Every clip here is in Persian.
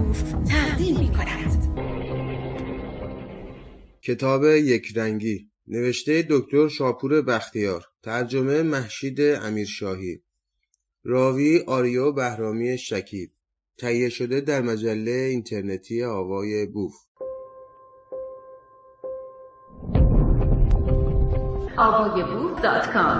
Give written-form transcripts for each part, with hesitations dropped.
بوف تقدیم می‌کند. کتاب یکرنگی، نوشته دکتر شاپور بختیار، ترجمه مهشید امیرشاهی، راوی آریو بهرامی شکیب، تهیه شده در مجله اینترنتی آوای بوف. avayaboof.com.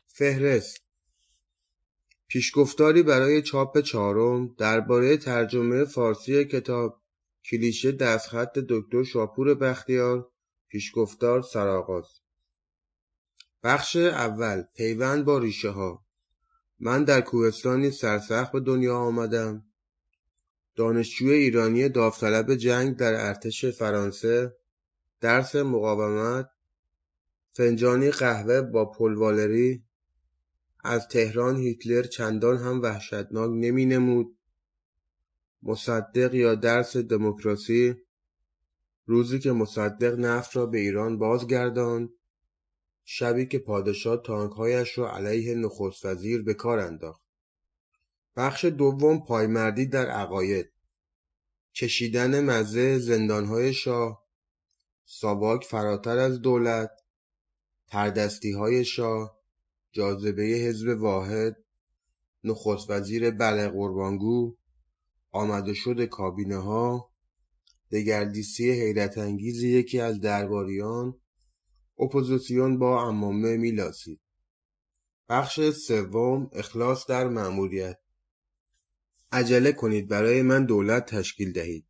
فهرست. پیشگفتاری برای چاپ چهارم درباره ترجمه فارسی کتاب کلیشه دستخط دکتر شاپور بختیار، پیشگفتار سرآغاز. بخش اول، پیوند با ریشه ها. من در کوهستانی سرسخت به دنیا آمدم. دانشجوی ایرانی داوطلب جنگ در ارتش فرانسه، درس مقاومت، فنجانی قهوه با پلوالری. از تهران هیتلر چندان هم وحشتناک نمی نمود. مصدق یا درس دموکراسی. روزی که مصدق نفت را به ایران بازگرداند، شبی که پادشاه تانکهایش را علیه نخست وزیر به کار انداخت. بخش دوم، پایمردی در عقاید. کشیدن مزه زندانهای شاه، ساواک فراتر از دولت، تردستی شاه، جاذبه حزب واحد، نخست وزیر بله قربانگو، آمد و شد کابینه ها، دگردیسی حیرت انگیز یکی از درباریان، اپوزیسیون با عمامه میلاسید. بخش سوم، اخلاص در مأموریت. عجله کنید برای من دولت تشکیل دهید.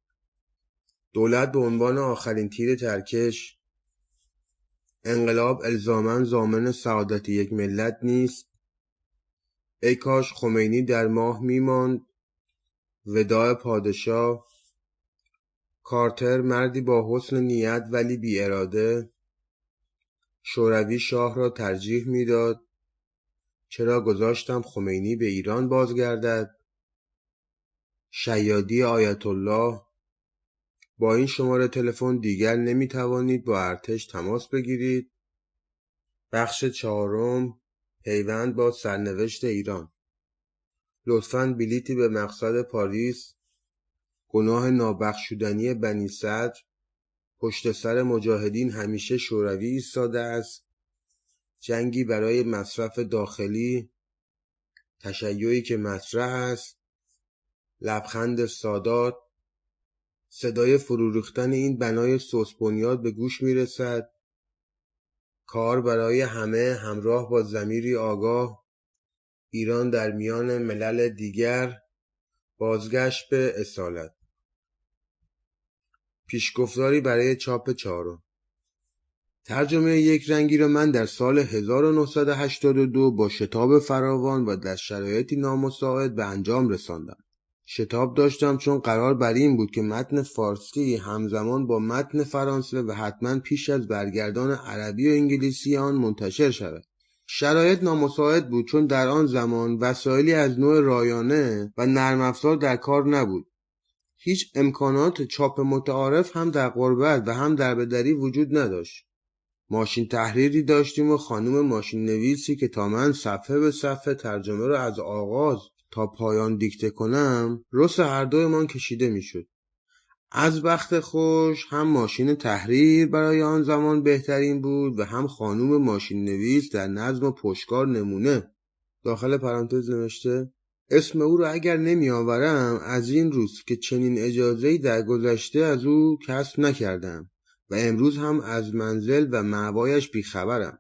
دولت به عنوان آخرین تیر ترکش. انقلاب الزاماً ضامن سعادت یک ملت نیست. ای کاش خمینی در ماه میماند. وداع پادشاه. کارتر مردی با حسن نیت ولی بی اراده. شوروی شاه را ترجیح میداد. چرا گذاشتم خمینی به ایران بازگردد؟ شیادی آیت الله. با این شماره تلفن دیگر نمی توانید با ارتش تماس بگیرید. بخش چهارم، پیوند با سرنوشت ایران. لطفاً بلیطی به مقصد پاریس. گناه نابخشودنی بنی صدر. پشت سر مجاهدین همیشه شوروی ایستاده است. جنگی برای مصرف داخلی. تشیعی که مطرح است. لبخند سادات. صدای فرو ریختن این بنای سوس بنیاد به گوش میرسد. کار برای همه همراه با ضمیری آگاه. ایران در میان ملل دیگر. بازگشت به اصالت. پیشگفتاری برای چاپ چهارم. ترجمه یکرنگی را من در سال 1982 با شتاب فراوان و در شرایطی نامساعد به انجام رساندم. شتاب داشتم چون قرار بر این بود که متن فارسی همزمان با متن فرانسه و حتما پیش از برگردان عربی و انگلیسی آن منتشر شود. شرایط نامساعد بود چون در آن زمان وسایلی از نوع رایانه و نرم افزار در کار نبود. هیچ امکانات چاپ متعارف هم در غربت و هم در بدری وجود نداشت. ماشین تحریری داشتیم و خانم ماشین نویسی که تا من صفحه به صفحه ترجمه را از آغاز تا پایان دیکته کنم، رس هر دویمان کشیده میشد. از بخت خوش هم ماشین تحریر برای آن زمان بهترین بود و هم خانم ماشین نویس در نظم و پشتکار نمونه. داخل پرانتز نوشته اسم او را اگر نمی آورم از این روز که چنین اجازه‌ای در گذشته از او کسب نکردم و امروز هم از منزل و مأوایش بیخبرم.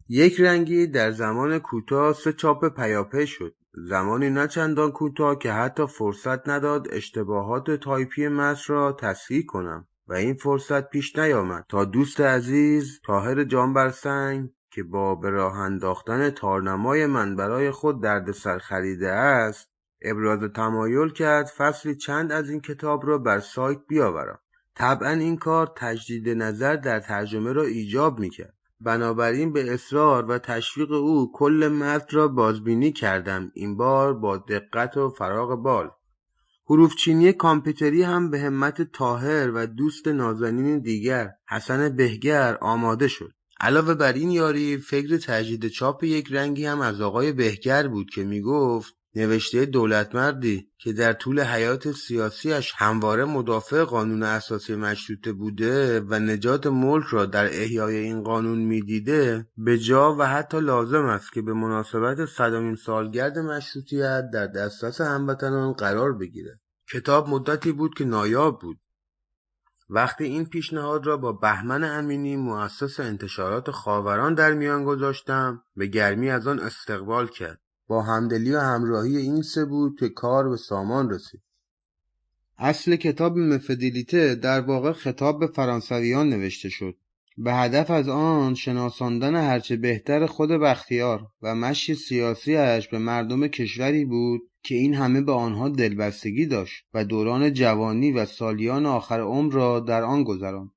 یکرنگی در زمان کوتاه 3 چاپ پیاپی شد. زمانی نه چندان کوتاه که حتی فرصت نداد اشتباهات تایپی متن را تصحیح کنم و این فرصت پیش نیامد تا دوست عزیز طاهر جانبرسنگ که با به راه انداختن تارنمای من برای خود دردسر خریده است ابراز تمایل کرد فصلی چند از این کتاب را بر سایت بیاورم. طبعا این کار تجدید نظر در ترجمه را ایجاب میکرد. بنابراین به اصرار و تشویق او کل متن را بازبینی کردم، این بار با دقت و فراغ بال. حروفچینی کامپیوتری هم به همت طاهر و دوست نازنین دیگر حسن بهگر آماده شد. علاوه بر این یاری، فکر تجدید چاپ یک رنگی هم از آقای بهگر بود که میگفت نوشته دولتمردی که در طول حیات سیاسیش همواره مدافع قانون اساسی مشروطه بوده و نجات ملک را در احیای این قانون میدیده، به جا و حتی لازم است که به مناسبت 100مین سالگرد مشروطیت در دسترس هموطنان قرار بگیره. کتاب مدتی بود که نایاب بود. وقتی این پیشنهاد را با بهمن امینی مؤسس انتشارات خاوران در میان گذاشتم، به گرمی از آن استقبال کرد. با همدلی و همراهی این سه بود که کار به سامان رسید. اصل کتاب مفدلیته در واقع خطاب به فرانسویان نوشته شد. به هدف از آن شناساندن هرچه بهتر خود بختیار و مشی سیاسیش به مردم کشوری بود که این همه به آنها دلبستگی داشت و دوران جوانی و سالیان آخر عمر را در آن گذراند.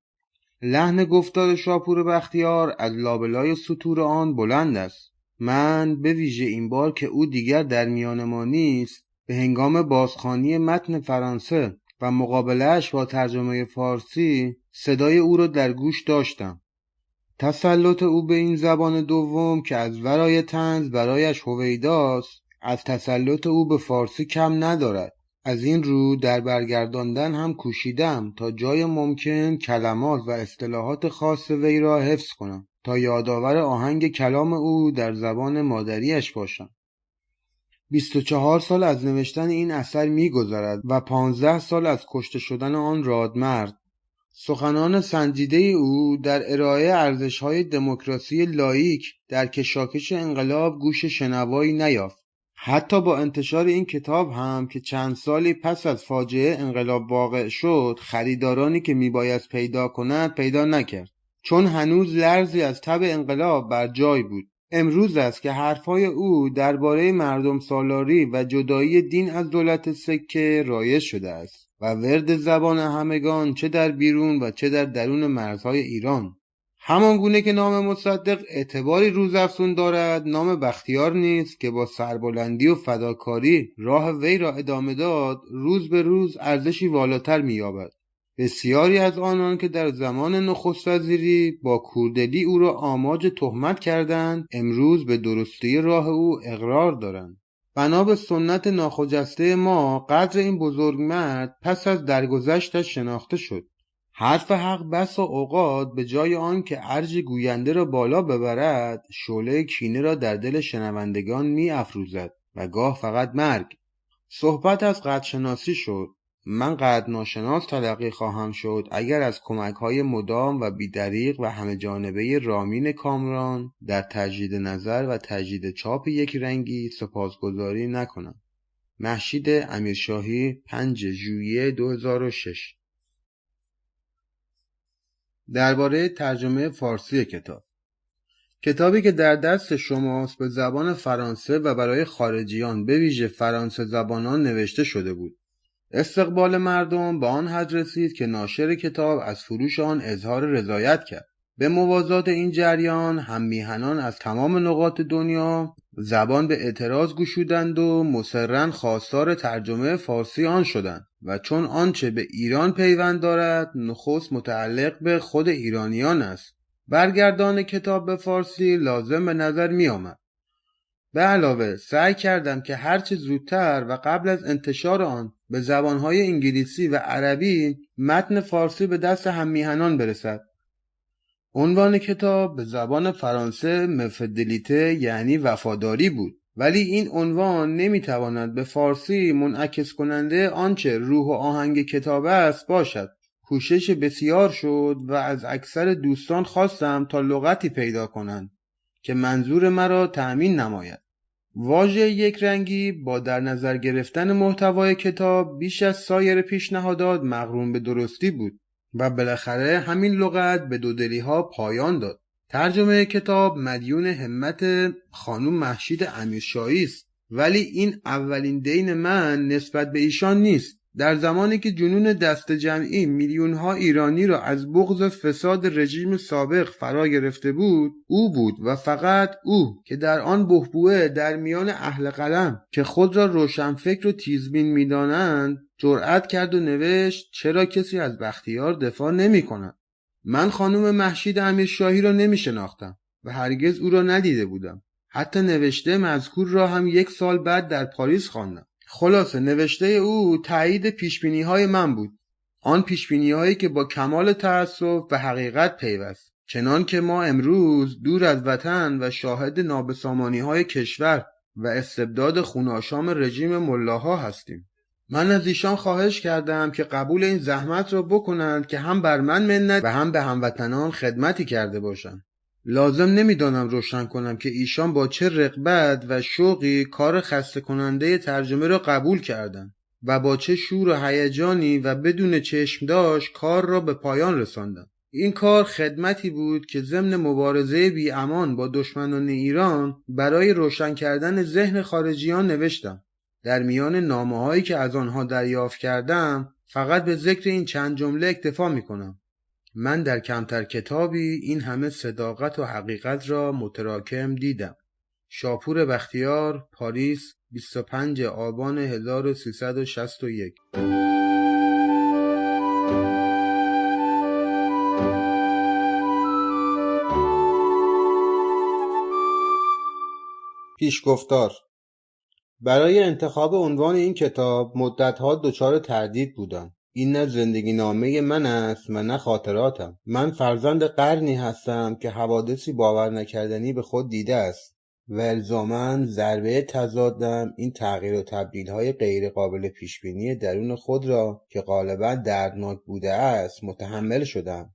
لحن گفتار شاپور بختیار از لابلای سطور آن بلند است. من به ویژه این بار که او دیگر در میان ما نیست، به هنگام بازخوانی متن فرانسه و مقابله‌اش با ترجمه فارسی صدای او را در گوش داشتم. تسلط او به این زبان دوم که از ورای طنز برایش هویداست، از تسلط او به فارسی کم ندارد. از این رو در برگرداندن هم کوشیدم تا جای ممکن کلمات و اصطلاحات خاص وی را حفظ کنم تا یادآور آهنگ کلام او در زبان مادریش باشم. 24 سال از نوشتن این اثر می‌گذرد و 15 سال از کشته شدن آن رادمرد. سخنان سنجیده او در ارائه ارزش‌های دموکراسی لاییک در کشاکش انقلاب گوش شنوایی نیافت. حتی با انتشار این کتاب هم که چند سالی پس از فاجعه انقلاب واقع شد، خریدارانی که میبایست پیدا کند پیدا نکرد، چون هنوز لرزی از تب انقلاب بر جای بود. امروز است که حرفهای او درباره مردم سالاری و جدایی دین از دولت سکه رایج شده است و ورد زبان همگان، چه در بیرون و چه در درون مرزهای ایران. همان گونه که نام مصدق اعتباری روزافزون دارد، نام بختیار نیز که با سربلندی و فداکاری راه وی را ادامه داد، روز به روز ارزشی والاتر می‌یابد. بسیاری از آنان که در زمان نخست وزیری با کوردلی او را آماج تهمت کردند، امروز به درستی راه او اقرار دارند. بنا به سنت ناخجسته ما، قدر این بزرگ مرد پس از درگذشتش شناخته شد. حرف حق بسا اوقات به جای آن که ارج گوینده را بالا ببرد، شعله کینه را در دل شنوندگان می افروزد و گاه فقط مرگ. صحبت از قدرشناسی شد. من قدر ناشناس تلقی خواهم شد اگر از کمک‌های مدام و بی‌دریغ و همه جانبه رامین کامران در تجدید نظر و تجدید چاپ یک رنگی سپاسگزاری نکنم. مهشید امیرشاهی، 5 ژوئیه 2006. درباره ترجمه فارسی کتابی که در دست شماست به زبان فرانسه و برای خارجیان، به ویژه فرانسه زبانان نوشته شده بود. استقبال مردم به آن حد رسید که ناشر کتاب از فروش آن اظهار رضایت کرد. به موازات این جریان، هم میهنان از تمام نقاط دنیا زبان به اعتراض گشودند و مصرراً خواستار ترجمه فارسی آن شدند و چون آنچه به ایران پیوند دارد نخست متعلق به خود ایرانیان است، برگردان کتاب به فارسی لازم به نظر می آمد. به علاوه سعی کردم که هرچه زودتر و قبل از انتشار آن به زبانهای انگلیسی و عربی متن فارسی به دست هم میهنان برسد. عنوان کتاب به زبان فرانسه مفدلیته یعنی وفاداری بود، ولی این عنوان نمیتواند به فارسی منعکس کننده آنچه روح و آهنگ کتاب است باشد. کوشش بسیار شد و از اکثر دوستان خواستم تا لغتی پیدا کنند که منظور مرا تأمین نماید. واژه یک رنگی با در نظر گرفتن محتوای کتاب بیش از سایر پیشنهادات مقرون به درستی بود و بالاخره همین لغت به دودلی‌ها پایان داد. ترجمه کتاب مدیون همت خانم مهشید امیرشاهی است، ولی این اولین دین من نسبت به ایشان نیست. در زمانی که جنون دست جمعی میلیون‌ها ایرانی را از بغض فساد رژیم سابق فرا گرفته بود، او بود و فقط او که در آن بحبوحه در میان اهل قلم که خود را روشنفکر و تیزبین می‌دانند جرأت کرد و نوشت چرا کسی از بختیار دفاع نمی‌کند. من خانم مهشید امیرشاهی را نمی شناختم و هرگز او را ندیده بودم. حتی نوشته مذکور را هم 1 سال بعد در پاریس خواندم. خلاصه نوشته او تایید پیشبینی‌های من بود، آن پیشبینی‌هایی که با کمال تأسف و حقیقت پیوست، چنان که ما امروز دور از وطن و شاهد نابسامانی‌های کشور و استبداد خوناشام رژیم ملاها هستیم. من از ایشان خواهش کردم که قبول این زحمت را بکنند که هم بر من منت و هم به هموطنان خدمتی کرده باشند. لازم نمیدانم روشن کنم که ایشان با چه رغبت و شوقی کار خسته کننده ترجمه را قبول کردند و با چه شور و هیجانی و بدون چشمداش کار را به پایان رساندند. این کار خدمتی بود که ضمن مبارزه بی امان با دشمنان ایران برای روشن کردن ذهن خارجیان نوشتم. در میان نامه‌هایی که از آنها دریافت کردم فقط به ذکر این چند جمله اکتفا می‌کنم: من در کمتر کتابی این همه صداقت و حقیقت را متراکم دیدم. شاپور بختیار، پاریس، 25 آبان 1361. پیشگفتار. برای انتخاب عنوان این کتاب مدت‌ها دچار تردید بودم. این نه زندگی نامه من است و نه خاطراتم. من فرزند قرنی هستم که حوادثی باور نکردنی به خود دیده است و الزاماً ضربه تضادم این تغییر و تبدیل‌های غیر قابل پیشبینی درون خود را که غالباً دردناک بوده است متحمل شدم.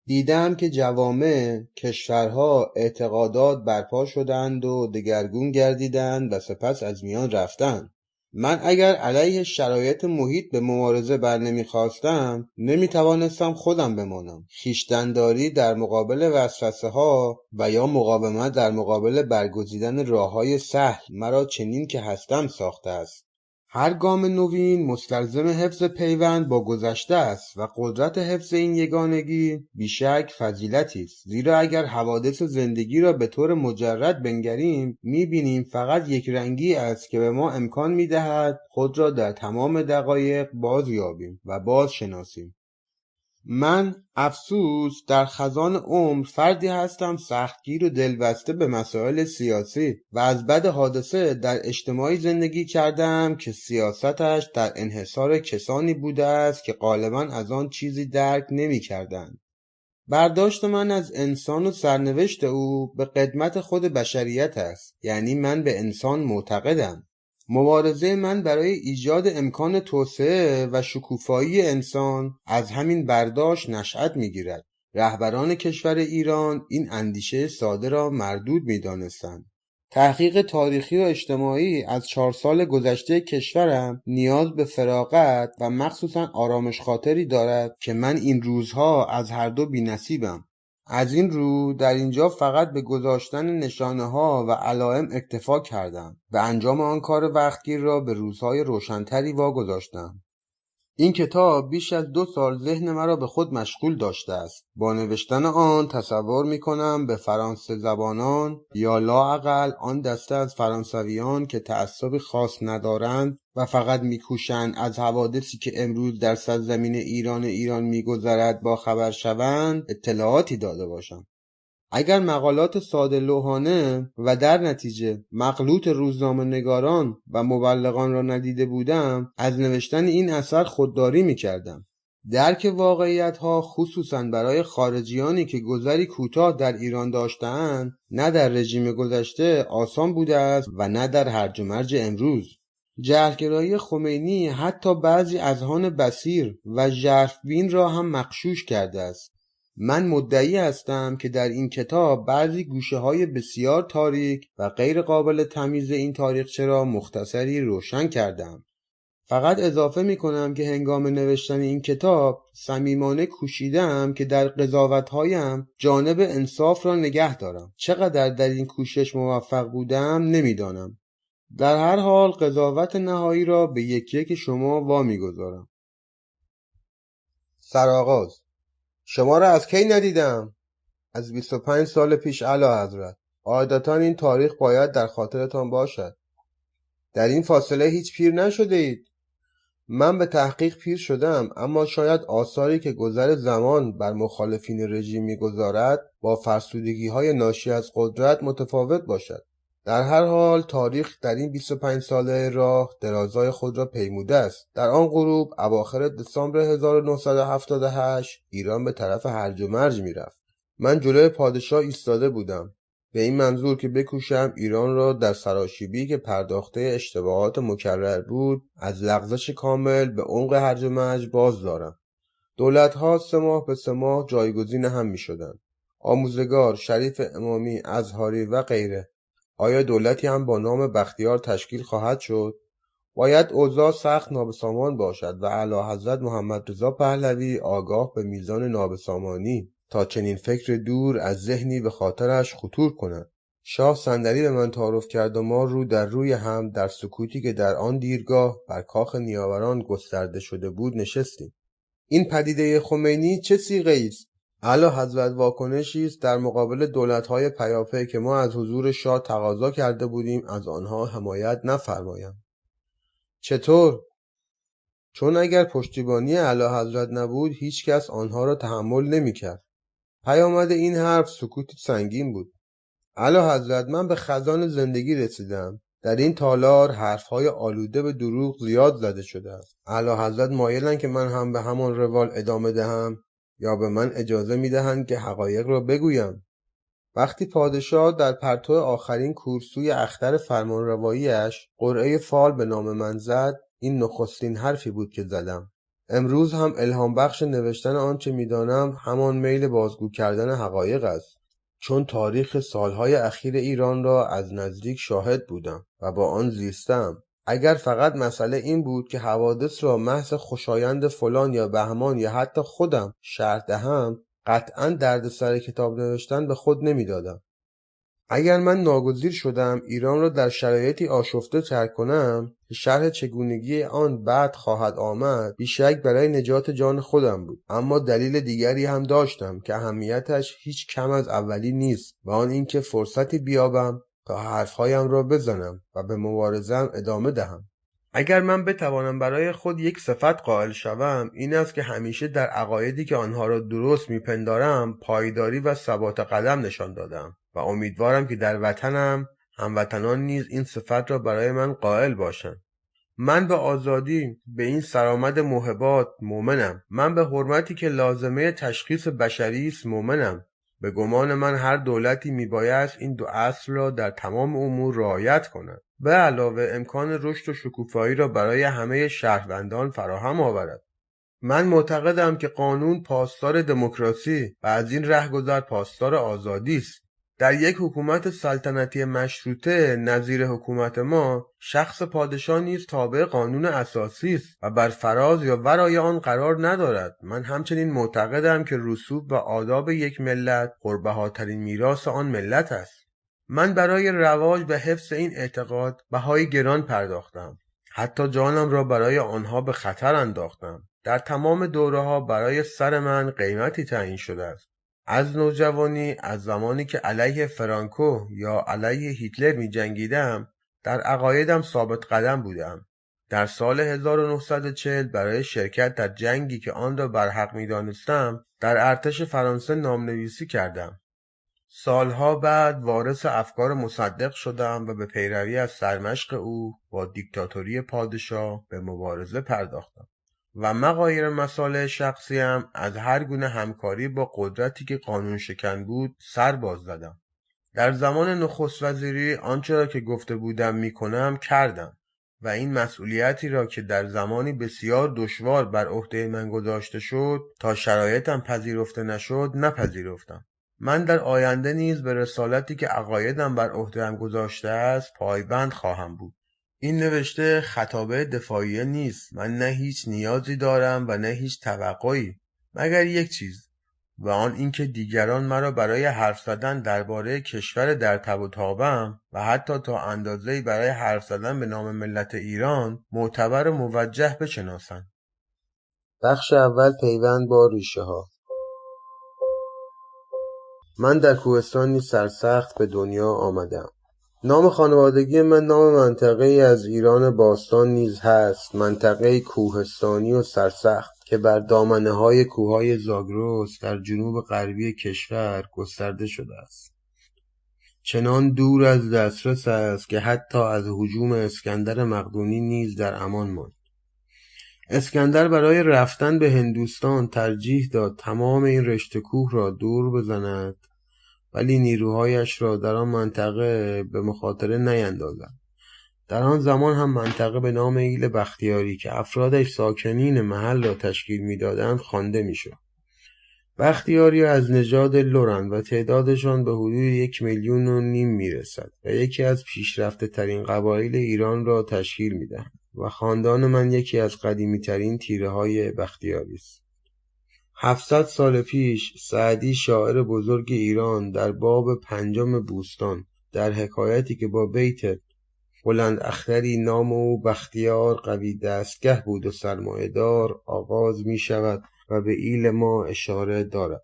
دیدم که جوامع، کشورها، اعتقادات برپا شدند و دگرگون گردیدند و سپس از میان رفتند. من اگر علیه شرایط محیط به مبارزه برنمیخواستم نمیتوانستم خودم بمانم. خویشتن‌داری در مقابل وسوسه ها و یا مقاومت در مقابل برگزیدن راههای سهل مرا چنین که هستم ساخته است. هر گام نوین مستلزم حفظ پیوند با گذشته است و قدرت حفظ این یگانگی بیشک فضیلتی است، زیرا اگر حوادث زندگی را به طور مجرد بنگریم می‌بینیم فقط یک رنگی است که به ما امکان می‌دهد خود را در تمام دقایق باز یابیم و باز شناسیم. من افسوس در خزان عمر فردی هستم سختگیر و دلبسته به مسائل سیاسی و از بد حادثه در اجتماعی زندگی کردم که سیاستش در انحصار کسانی بوده است که غالباً از آن چیزی درک نمی کردند. برداشت من از انسان و سرنوشت او به خدمت خود بشریت است، یعنی من به انسان معتقدم. مبارزه من برای ایجاد امکان توسعه و شکوفایی انسان از همین برداشت نشأت می‌گیرد. رهبران کشور ایران این اندیشه ساده را مردود می‌دانستند. تحقیق تاریخی و اجتماعی از 4 سال گذشته کشورم نیاز به فراغت و مخصوصاً آرامش خاطری دارد که من این روزها از هر دو بی‌نصیبم. از این رو در اینجا فقط به گذاشتن نشانه ها و علائم اکتفا کردم و انجام آن کار وقتگیر را به روزهای روشنتری واگذاشتم. این کتاب بیش از 2 سال ذهن مرا به خود مشغول داشته است. با نوشتن آن تصور می کنم به فرانسه زبانان یا لااقل آن دسته از فرانسویان که تعصبی خاص ندارند و فقط میکوشند از حوادثی که امروز در سرزمین ایران میگذرد با خبر شوند اطلاعاتی داده باشم. اگر مقالات ساده لوحانه و در نتیجه مغلوط روزنامه نگاران و مبلغان را ندیده بودم از نوشتن این اثر خودداری می‌کردم. درک واقعیت‌ها خصوصاً برای خارجیانی که گذری کوتاه در ایران داشته‌اند نه در رژیم گذشته آسان بوده است و نه در هرج و مرج امروز. جهل‌گرایی خمینی حتی بعضی اذهان بصیر و ژرف‌بین را هم مغشوش کرده است. من مدعی هستم که در این کتاب بعضی گوشه‌های بسیار تاریک و غیر قابل تمیز این تاریخچه را مختصری روشن کردم. فقط اضافه می کنم که هنگام نوشتن این کتاب صمیمانه کوشیدم که در قضاوت‌هایم جانب انصاف را نگه دارم. چقدر در این کوشش موفق بودم نمیدانم. در هر حال قضاوت نهایی را به یکی یک شما وامی گذارم. سرآغاز. شما را از کی ندیدم؟ از 25 سال پیش اعلی حضرت. قاعدتاً این تاریخ باید در خاطرتان باشد. در این فاصله هیچ پیر نشده اید. من به تحقیق پیر شدم، اما شاید آثاری که گذر زمان بر مخالفین رژیم می‌گذارد با فرسودگی‌های ناشی از قدرت متفاوت باشد. در هر حال تاریخ در این 25 ساله راه درازای خود را پیموده است. در آن غروب اواخر دسامبر 1978 ایران به طرف هرج و مرج می‌رفت. من جلوی پادشاه ایستاده بودم، به این منظور که بکوشم ایران را در سراشیبی که پرداخته اشتباهات مکرر بود از لغزش کامل به عمق هرج و مرج باز دارم. دولت‌ها 3 ماه به 3 ماه جایگزین هم می‌شدند. آموزگار، شریف امامی، ازهاری و غیره. آیا دولتی هم با نام بختیار تشکیل خواهد شد؟ باید اوضاع سخت نابسامان باشد و اعلیحضرت محمدرضا پهلوی آگاه به میزان نابسامانی تا چنین فکر دور از ذهنی به خاطرش خطور کند. شاه صندلی به من تعارف کرد و ما رو در روی هم در سکوتی که در آن دیرگاه بر کاخ نیاوران گسترده شده بود نشستیم. این پدیده خمینی چه صیغه‌ای است؟ اعلیحضرت واکنشی است در مقابل دولت‌های پیاپی که ما از حضور شاه تقاضا کرده بودیم از آنها حمایت نفرمایند. چطور؟ چون اگر پشتیبانی اعلیحضرت نبود هیچ کس آنها را تحمل نمی‌کرد. پیامد این حرف سکوتی سنگین بود. اعلیحضرت، من به خزان زندگی رسیدم. در این تالار حرفهای آلوده به دروغ زیاد زده شده است. اعلیحضرت مایلند که من هم به همان روال ادامه دهم یا به من اجازه می‌دهند که حقایق را بگویم؟ وقتی پادشاه در پرتو آخرین کورسوی اختر فرمانروایی‌اش قرعه فال به نام من زد، این نخستین حرفی بود که زدم. امروز هم الهام بخش نوشتن آنچه می‌دانم همان میل بازگو کردن حقایق است، چون تاریخ سالهای اخیر ایران را از نزدیک شاهد بودم و با آن زیستم. اگر فقط مسئله این بود که حوادث را محض خوشایند فلان یا بهمان یا حتی خودم شرح دهم، قطعاً دردسر کتاب نوشتن به خود نمی‌دادم. اگر من ناگزیر شدم ایران را در شرایطی آشفته ترک کنم که شرح چگونگی آن بعد خواهد آمد، بیشک برای نجات جان خودم بود. اما دلیل دیگری هم داشتم که اهمیتش هیچ کم از اولی نیست و آن اینکه فرصتی بیابم تا حرفهایم را بزنم و به مبارزه‌ام ادامه دهم. اگر من بتوانم برای خود یک صفت قائل شوم، این است که همیشه در عقایدی که آنها را درست میپندارم پایداری و ثبات قدم نشان دادم و امیدوارم که در وطنم هموطنان نیز این صفت را برای من قائل باشند. من به آزادی، به این سرآمد موهبات مومنم. من به حرمتی که لازمه تشخیص بشری است مومنم. به گمان من هر دولتی میبایست این 2 اصل را در تمام امور رعایت کند. به علاوه امکان رشد و شکوفایی را برای همه شهروندان فراهم آورد. من معتقدم که قانون پاسدار دموکراسی و از این رهگذر پاسدار آزادی است. در یک حکومت سلطنتی مشروطه نظیر حکومت ما، شخص پادشاه نیز تابع قانون اساسی است و بر فراز یا ورای آن قرار ندارد. من همچنین معتقدم که رسوب و آداب یک ملت پربهاترین میراث آن ملت است. من برای رواج و حفظ این اعتقاد بهای گران پرداختم. حتی جانم را برای آنها به خطر انداختم. در تمام دوره‌ها برای سر من قیمتی تعیین شده است. از نوجوانی، از زمانی که علیه فرانکو یا علیه هیتلر می جنگیدم، در عقایدم ثابت قدم بودم. در سال 1940 برای شرکت در جنگی که آن را برحق می دانستم، در ارتش فرانسه نامنویسی کردم. سالها بعد وارث افکار مصدق شدم و به پیروی از سرمشق او با دیکتاتوری پادشاه به مبارزه پرداختم و مغایر مصالح شخصیم از هر گونه همکاری با قدرتی که قانون شکن بود سر باز زدم. در زمان نخست وزیری آنچه را که گفته بودم میکنم کردم و این مسئولیتی را که در زمانی بسیار دشوار بر عهده من گذاشته شد تا شرایطم پذیرفته نشد نپذیرفتم. من در آینده نیز به رسالتی که عقایدم بر عهده‌ام گذاشته است پایبند خواهم بود. این نوشته خطابه دفاعیه نیست. من نه هیچ نیازی دارم و نه هیچ توقعی، مگر یک چیز، و آن اینکه دیگران مرا برای حرف زدن درباره کشور در تب و تابم و حتی تا اندازه‌ای برای حرف زدن به نام ملت ایران معتبر و موجه بشناسند. بخش اول، پیوند با ریشه ها. من در کوهستانی سرسخت به دنیا آمدم. نام خانوادگی من نام منطقه‌ای از ایران باستان نیز هست، منطقه‌ای کوهستانی و سرسخت که بر دامنه‌های کوههای زاگرس در جنوب غربی کشور گسترده شده است. چنان دور از دسترس است که حتی از هجوم اسکندر مقدونی نیز در امان ماند. اسکندر برای رفتن به هندوستان ترجیح داد تمام این رشته کوه را دور بزند، ولی نیروهایش را در آن منطقه به مخاطره نیندازد. در آن زمان هم منطقه به نام ایل بختیاری که افرادش ساکنین محل را تشکیل میدادند خوانده میشد. بختیاری از نژاد لرند و تعدادشان به حدود 1.5 میلیون میرسد و یکی از پیشرفته ترین قبایل ایران را تشکیل میدهند و خاندان من یکی از قدیمی ترین تیره های بختیاری است. 700 سال پیش سعدی شاعر بزرگ ایران در باب 5 بوستان در حکایتی که با بیت بلند اختری نام او بختیار قوی دستگه بود و سرمایه دار آغاز می شود و به ایل ما اشاره دارد.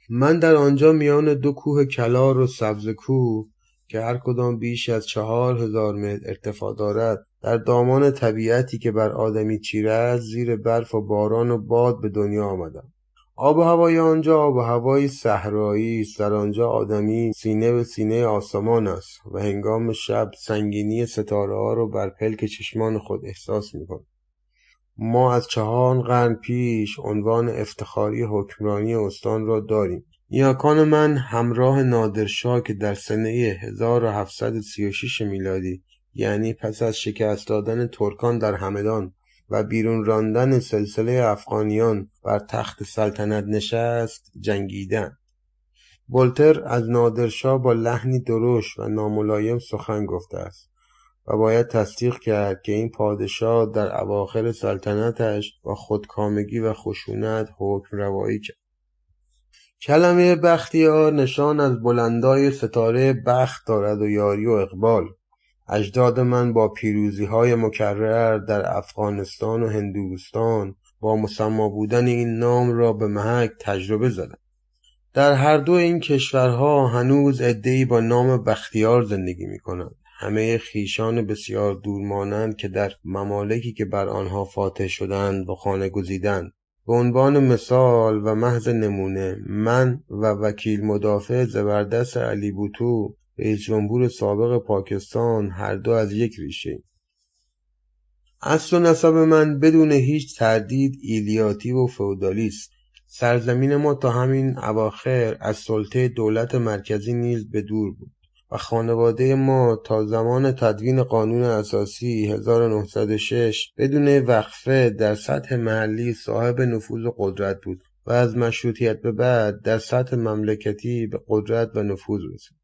من در آنجا میان 2 کوه کلار و سبز کوه که هر کدام بیش از 4000 متر ارتفاع دارد در دامان طبیعتی که بر آدمی چیره است زیر برف و باران و باد به دنیا آمدم. آب و هوای آنجا آب و هوای صحرایی است. در آنجا آدمی سینه به سینه آسمان است و هنگام شب سنگینی ستاره ها رو بر پلک چشمان خود احساس می‌کند. ما از 4 قرن پیش عنوان افتخاری حکمرانی استان را داریم. نیاکان من همراه نادرشاه که در سنه 1736 میلادی یعنی پس از شکست دادن ترکان در همدان و بیرون راندن سلسله افغانیان بر تخت سلطنت نشست جنگیدند. ولتر از نادرشاه با لحنی درشت و ناملایم سخن گفته است و باید تصدیق کرد که این پادشاه در اواخر سلطنتش با خودکامگی و خشونت حکم روایی کرد. کلمه بختیار نشان از بلندای ستاره بخت دارد و یاری و اقبال. اجداد من با پیروزی‌های مکرر در افغانستان و هندوستان با مسمی بودن این نام را به محک تجربه زدند. در هر دو این کشورها هنوز عده‌ای با نام بختیار زندگی می‌کنند. همه خیشان بسیار دور مانند که در ممالکی که بر آنها فاتح شدند و خانه گزیدند. به عنوان مثال و محض نمونه من و وکیل مدافع زبردست علی بوتو رئیس جمهور سابق پاکستان هر دو از یک ریشه ایم. اصل و نسب من بدون هیچ تردید ایلیاتی و فئودالی است. سرزمین ما تا همین اواخر از سلطه دولت مرکزی نیز به دور بود و خانواده ما تا زمان تدوین قانون اساسی 1906 بدون وقفه در سطح محلی صاحب نفوذ و قدرت بود و از مشروطیت به بعد در سطح مملکتی به قدرت و نفوذ رسید.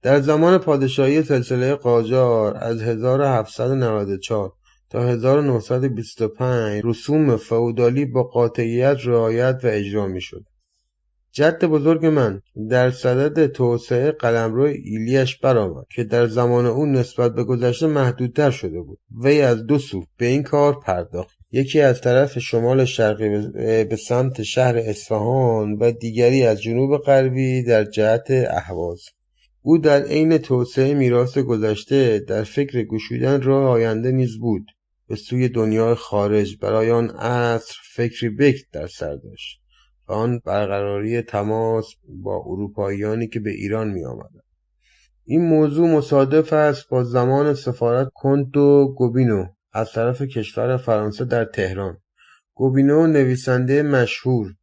در زمان پادشاهی سلسله قاجار از 1794 تا 1925 رسوم فئودالی با قاطعیت رعایت و اجرا می‌شد. جد بزرگ من در صدد توسعه قلمرو ایلیش برآمد که در زمان او نسبت به گذشته محدودتر شده بود. وی از 2 سو به این کار پرداخت. یکی از طرف شمال شرقی به سمت شهر اصفهان و دیگری از جنوب غربی در جهت اهواز. او در عین توسعه میراث گذشته در فکر گشودن راه آینده نیز بود به سوی دنیای خارج. برای آن عصر فکری بکر در سر داشت و آن برقراری تماس با اروپاییانی که به ایران می آمدند. این موضوع مصادف است با زمان سفارت کنت گوبینو از طرف کشور فرانسه در تهران. گوبینو نویسنده مشهور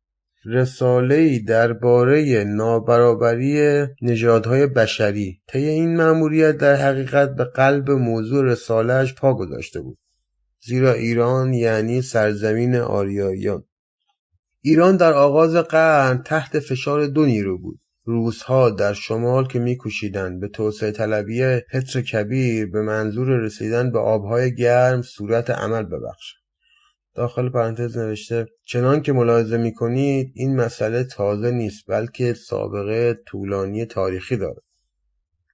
رساله‌ای درباره نابرابری نژادهای بشری طی این مأموریت در حقیقت به قلب موضوع رساله‌اش پا گذاشته بود، زیرا ایران یعنی سرزمین آریاییان. ایران در آغاز قرن تحت فشار 2 نیرو بود. روس‌ها در شمال که می‌کوشیدند به توسعه طلبی پتر کبیر به منظور رسیدن به آبهای گرم صورت عمل ببخشند. داخل پرانتز نوشته چنان که ملاحظه می‌کنید این مسئله تازه نیست بلکه سابقه طولانی تاریخی دارد.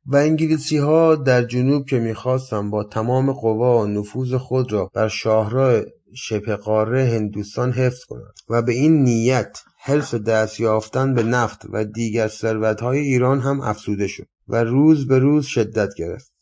و انگلیسی‌ها در جنوب که می‌خواستند با تمام قوا نفوذ خود را بر شاهراه شبه قاره هندوستان حفظ کنند و به این نیت حلف دست یافتن به نفت و دیگر ثروت‌های ایران هم افزوده شد. و روز به روز شدت گرفت.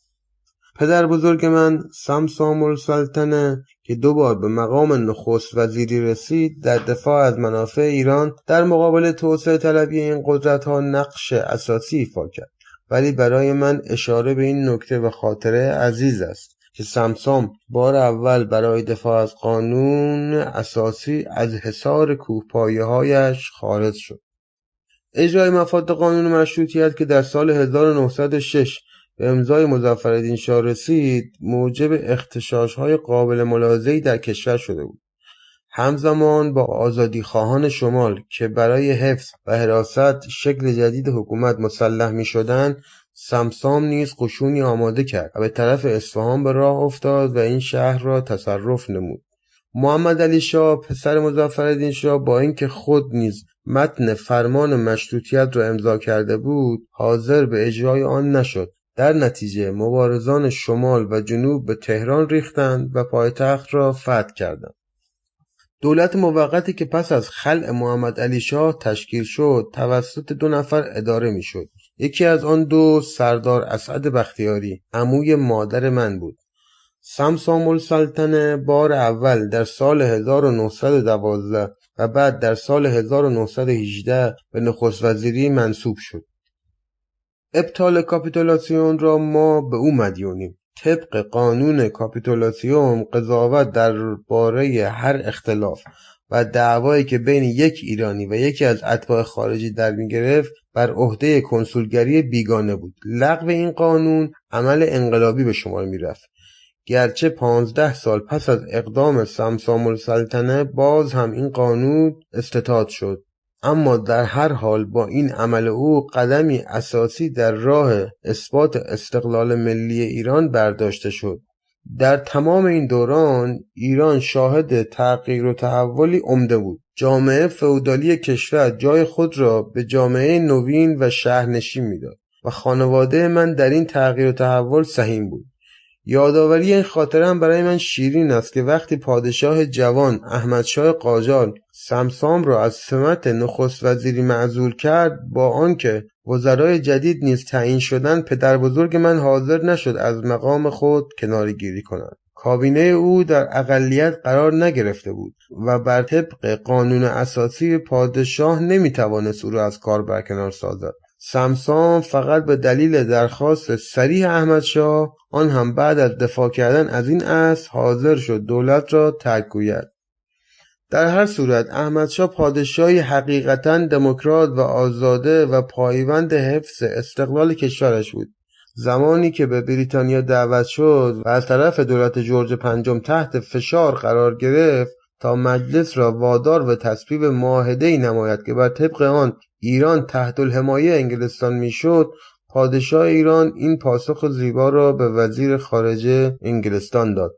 پدر بزرگ من سامسام السلطنه که 2 بار به مقام نخست وزیری رسید، در دفاع از منافع ایران در مقابل توسعه طلبی این قدرت‌ها نقش اساسی ایفا کرد. ولی برای من اشاره به این نکته و خاطره عزیز است که سامسام بار اول برای دفاع از قانون اساسی از حصار کوهپایه‌هایش خارج شد. اجرای مفاد قانون مشروطیت که در سال 1906 به امضای مظفرالدین شاه رسید، موجب اغتشاش‌های قابل ملاحظه‌ای در کشور شده بود. همزمان با آزادیخواهان شمال که برای حفظ و حراست شکل جدید حکومت مسلح می‌شدند، سامسام نیز قشونی آماده کرد و به طرف اصفهان به راه افتاد و این شهر را تصرف نمود. محمد علی شاه پسر مظفرالدین شاه با اینکه خود نیز متن فرمان مشروطیت را امضا کرده بود، حاضر به اجرای آن نشد. در نتیجه مبارزان شمال و جنوب به تهران ریختند و پایتخت را فتح کردند. دولت موقتی که پس از خلع محمد علی شاه تشکیل شد، توسط 2 نفر اداره میشد. یکی از آن 2 سردار اسعد بختیاری، عموی مادر من بود. سامسام السلطنه بار اول در سال 1912 و بعد در سال 1918 به نخست وزیری منصوب شد. ابطال کاپیتولاسیون را ما به او مدیونیم. طبق قانون کاپیتولاسیون، قضاوت درباره هر اختلاف و دعوایی که بین یک ایرانی و یکی از اتباع خارجی در می‌گرفت بر عهده کنسولگری بیگانه بود. لغو این قانون عمل انقلابی به شمار می‌رفت. گرچه 15 سال پس از اقدام سامسام السلطنه باز هم این قانون استتاد شد، اما در هر حال با این عمل او قدمی اساسی در راه اثبات استقلال ملی ایران برداشته شد. در تمام این دوران ایران شاهد تغییر و تحولی عمده بود. جامعه فئودالی کشور جای خود را به جامعه نوین و شهرنشین میداد و خانواده من در این تغییر و تحول سهیم بود. یادآوری این خاطره هم برای من شیرین است که وقتی پادشاه جوان احمدشاه قاجار سامسام را از سمت نخست وزیری معزول کرد، با آنکه وزرای جدید نیز تعیین شدند، پدر بزرگ من حاضر نشد از مقام خود کناره‌گیری کند. کابینه او در اقلیت قرار نگرفته بود و بر طبق قانون اساسی پادشاه نمیتوانست او را از کار برکنار سازد. سامسام فقط به دلیل درخواست صریح احمدشاه، آن هم بعد از دفاع کردن از این اصل، حاضر شد دولت را ترک گوید. در هر صورت احمدشاه پادشاهی حقیقتاً دموکرات و آزاده و پایبند حفظ استقلال کشورش بود. زمانی که به بریتانیا دعوت شد و از طرف دولت جورج پنجم تحت فشار قرار گرفت تا مجلس را وادار به تصویب معاهده‌ای نماید که بر طبق آن ایران تحت الحمایه انگلستان میشد، پادشاه ایران این پاسخ زیبا را به وزیر خارجه انگلستان داد: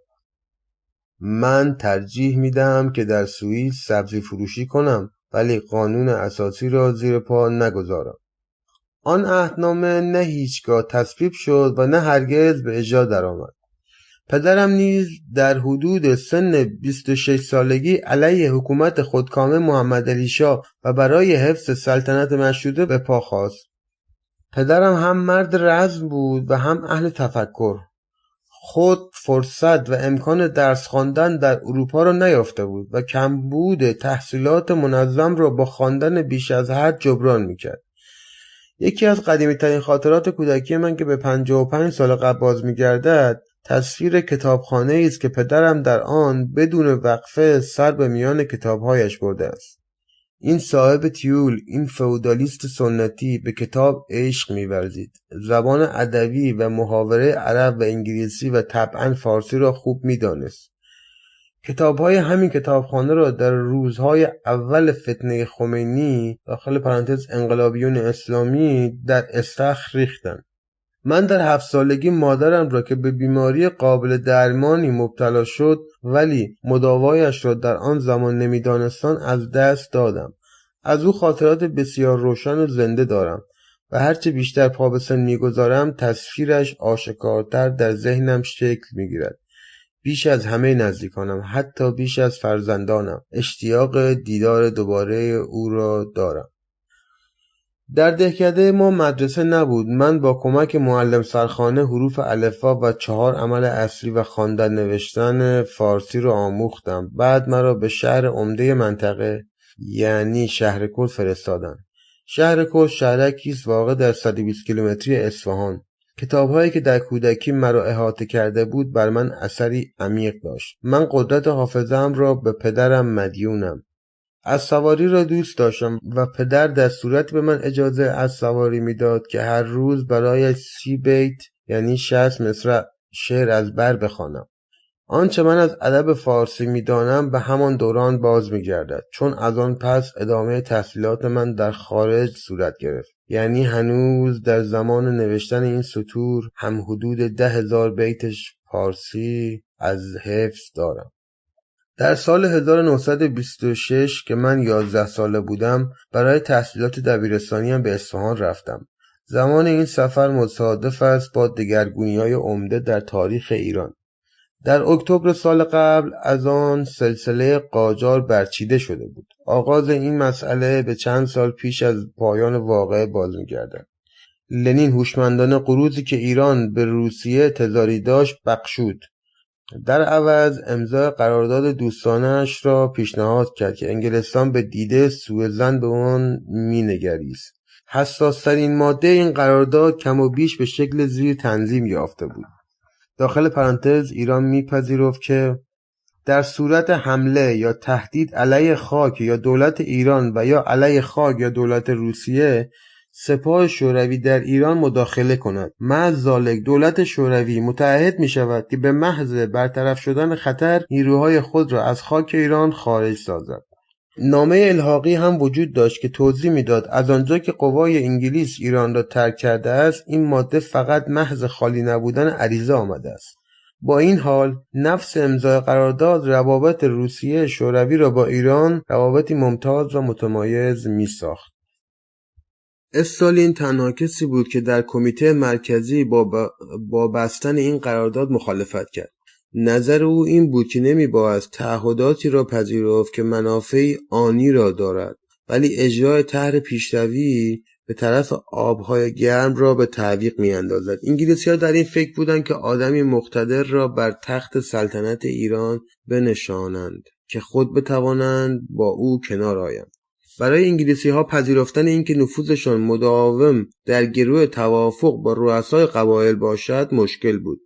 من ترجیح میدم که در سوئیس سبزی فروشی کنم، ولی قانون اساسی را زیر پا نگذارم. آن عهدنامه نه هیچگاه تصویب شد و نه هرگز به اجرا درآمد. پدرم نیز در حدود سن 26 سالگی علیه حکومت خودکامه محمد علی شاه و برای حفظ سلطنت مشروطه به پا خاست. پدرم هم مرد رزم بود و هم اهل تفکر. خود فرصت و امکان درس خواندن در اروپا را نیافته بود و کمبود تحصیلات منظم را با خواندن بیش از حد جبران میکرد. یکی از قدیمی ترین خاطرات کودکی من که به 55 سال قبل باز میگردد، تصویر کتابخانه است که پدرم در آن بدون وقفه سر به میان کتابهایش برده است. این صاحب تیول، این فئودالیست سنتی، به کتاب عشق می‌ورزید. زبان ادبی و محاوره عرب و انگلیسی و طبعاً فارسی را خوب می‌دانست. کتاب‌های همین کتابخانه را در روزهای اول فتنه خمینی داخل پرانتز انقلابیون اسلامی در استخر ریختند. من در 7 سالگی مادرم را که به بیماری قابل درمانی مبتلا شد ولی مداوایش را در آن زمان نمی‌دانستم از دست دادم. از او خاطرات بسیار روشن و زنده دارم و هرچه بیشتر پا به سن می‌گذارم تصویرش آشکارتر در ذهنم شکل می‌گیرد. بیش از همه نزدیکانم، حتی بیش از فرزندانم، اشتیاق دیدار دوباره او را دارم. در دهکده ما مدرسه نبود. من با کمک معلم سرخانه حروف الفبا و 4 عمل اصلی و خواندن نوشتن فارسی رو آموختم. بعد مرا به شهر عمده منطقه یعنی شهرکرد فرستادن. شهرکرد شهرکی است واقع در 120 کیلومتری اصفهان. کتاب‌هایی که در کودکی مرا احاطه کرده بود بر من اثری عمیق داشت. من قدرت حافظه‌ام را به پدرم مدیونم. اسب‌سواری را دوست داشتم و پدر در صورتی به من اجازه اسب‌سواری میداد که هر روز برای 30 بیت یعنی 60 مصرع شعر از بر بخوانم. آنچه من از ادب فارسی میدانم به همان دوران باز میگردد، چون از آن پس ادامه تحصیلات من در خارج صورت گرفت. یعنی هنوز در زمان نوشتن این سطور هم حدود 10,000 بیتش فارسی از حفظ دارم. در سال 1926 که من 11 ساله بودم برای تحصیلات دبیرستانیم به اصفهان رفتم. زمان این سفر مصادف است با دگرگونی‌های عمده در تاریخ ایران. در اکتبر سال قبل از آن سلسله قاجار برچیده شده بود. آغاز این مسئله به چند سال پیش از پایان واقعه باز می‌گردد. لنین هوشمندانه قروضی که ایران به روسیه تزاری داشت بخشود. در عوض امضای قرارداد دوستانه‌اش را پیشنهاد کرد که انگلستان به دیده سوءظن به آن مینگریست. حساس‌ترین ماده این قرارداد کم و بیش به شکل زیر تنظیم یافته بود. داخل پرانتز ایران میپذیرفت که در صورت حمله یا تهدید علیه خاک یا دولت ایران و یا علیه خاک یا دولت روسیه سپاه شوروی در ایران مداخله کند. محض ذالک دولت شوروی متعهد می شود که به محض برطرف شدن خطر نیروهای خود را از خاک ایران خارج سازد. نامه الحاقی هم وجود داشت که توضیح میداد از آنجا که قوای انگلیس ایران را ترک کرده است، این ماده فقط محض خالی نبودن عریضه آمده است. با این حال نفس امضای قرارداد روابط روسیه شوروی را با ایران روابطی ممتاز و متمایز می ساخت. استالین تنها کسی بود که در کمیته مرکزی با بستن این قرارداد مخالفت کرد. نظر او این بود که نمی‌بایست تعهداتی را پذیرفت که منافعی آنی را دارد، ولی اجرای طرح پیشروی به طرف آبهای گرم را به تعویق می‌اندازد. انگلیسی‌ها در این فکر بودند که آدمی مقتدر را بر تخت سلطنت ایران بنشانند که خود بتوانند با او کنار آیند. برای انگلیسی‌ها پذیرفتن اینکه نفوذشان مداوم در گرو توافق با رؤسای قبایل باشد مشکل بود.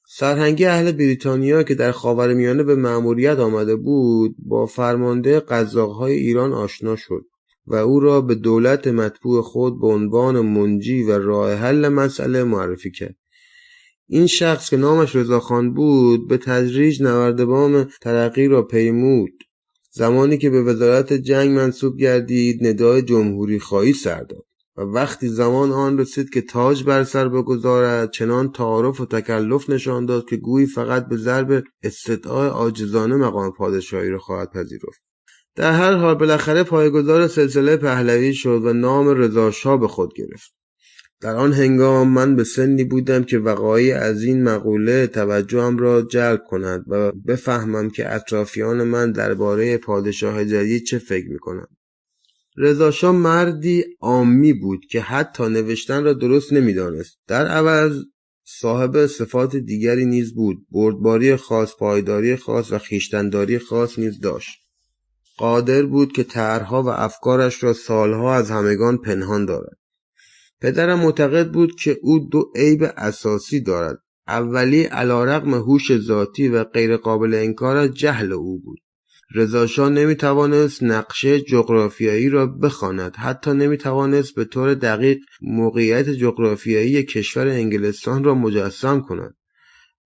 سرهنگی اهل بریتانیا که در خاورمیانه به مأموریت آمده بود با فرمانده قزاق‌های ایران آشنا شد و او را به دولت مطبوع خود به عنوان منجی و راه حل مسئله معرفی کرد. این شخص که نامش رضاخان بود به تدریج نوردبان ترقی را پیمود. زمانی که به وزارت جنگ منصوب گردید ندای جمهوری خواهی سر داد و وقتی زمان آن رسید که تاج بر سر بگذارد چنان تعارف و تکلف نشان داد که گویی فقط به ضرب استدعای عاجزانه مقام پادشاهی را خواهد پذیرفت. در هر حال بالاخره پایه‌گذار سلسله پهلوی شد و نام رضاشاه به خود گرفت. در آن هنگام من به سنی بودم که وقایع از این مقوله توجهم را جلب کند و بفهمم که اطرافیان من درباره پادشاه جدید چه فکر می‌کنند. رضاشاه مردی عامی بود که حتی نوشتن را درست نمی‌دانست. در عوض صاحب صفات دیگری نیز بود. بردباری خاص، پایداری خاص و خویشتن‌داری خاص نیز داشت. قادر بود که طرح‌ها و افکارش را سالها از همگان پنهان دارد. پدرم معتقد بود که او 2 عیب اساسی دارد. اولی علیرغم هوش ذاتی و غیر قابل انکار جهل او بود. رضاشاه نمیتوانست نقشه جغرافیایی را بخواند، حتی نمیتوانست به طور دقیق موقعیت جغرافیایی کشور انگلستان را مجسم کند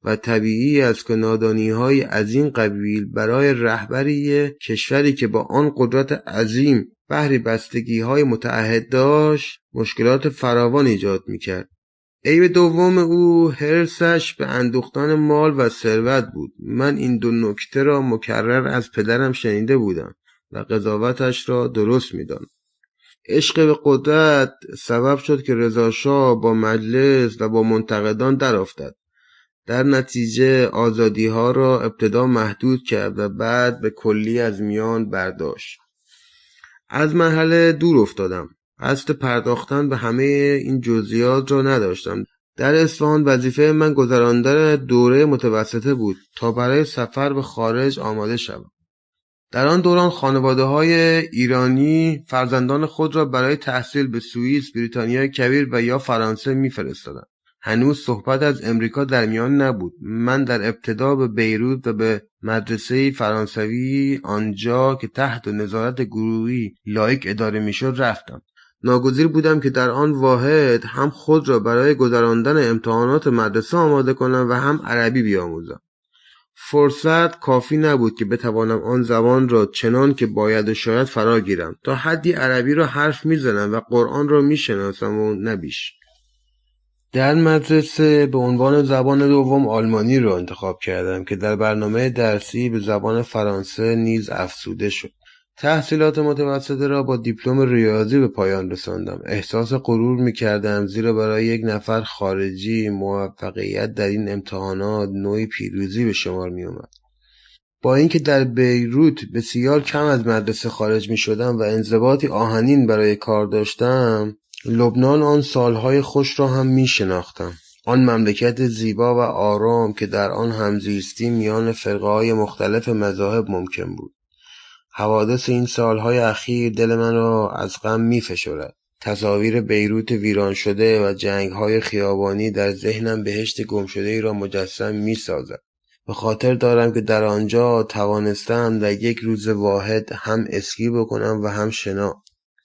و طبیعی است که نادانی‌های از این قبیل برای رهبری کشوری که با آن قدرت عظیم بهر بستگی‌های متعهد داشت مشکلات فراوان ایجاد می‌کرد. عیب دوم او حرصش به اندوختن مال و ثروت بود. من این 2 نکته را مکرر از پدرم شنیده بودم و قضاوتش را درست می‌دانم. عشق به قدرت سبب شد که رضاشاه با مجلس و با منتقدان درافتد. در نتیجه آزادی‌ها را ابتدا محدود کرد و بعد به کلی از میان برداشت. از مرحله دور افتادم. قصد پرداختن به همه این جزئیات را نداشتم. در اصفهان وظیفه من گذراندن دوره متوسطه بود تا برای سفر به خارج آماده شوم. در آن دوران خانواده‌های ایرانی فرزندان خود را برای تحصیل به سوئیس، بریتانیای کبیر و یا فرانسه می‌فرستادند. هنوز صحبت از امریکا در میان نبود. من در ابتدا به بیروت و به مدرسه فرانسوی آنجا که تحت نظارت گروهی لایک اداره میشد رفتم. ناگزیر بودم که در آن واحد هم خود را برای گذراندن امتحانات مدرسه آماده کنم و هم عربی بیاموزم. فرصت کافی نبود که بتوانم آن زبان را چنان که باید و شاید فرا گیرم. تا حدی عربی را حرف میزنم و قرآن را میشناسم و نه بیش. در مدرسه به عنوان زبان دوم آلمانی را انتخاب کردم که در برنامه درسی به زبان فرانسه نیز افزوده شد. تحصیلات متوسطه را با دیپلم ریاضی به پایان رساندم. احساس غرور می‌کردم زیرا برای یک نفر خارجی موفقیت در این امتحانات نوعی پیروزی به شمار می‌آمد. با اینکه در بیروت بسیار کم از مدرسه خارج می‌شدم و انضباطی آهنین برای کار داشتم، لبنان آن سالهای خوش را هم می‌شناختم. آن مملکت زیبا و آرام که در آن همزیستی میان فرقه‌های مختلف مذاهب ممکن بود. حوادث این سالهای اخیر دل من را از غم می‌فشرد. تصاویر بیروت ویران شده و جنگ‌های خیابانی در ذهنم بهشت گمشده‌ای را مجسم می‌سازد. به خاطر دارم که در آنجا توانستم در یک روز واحد هم اسکی بکنم و هم شنا،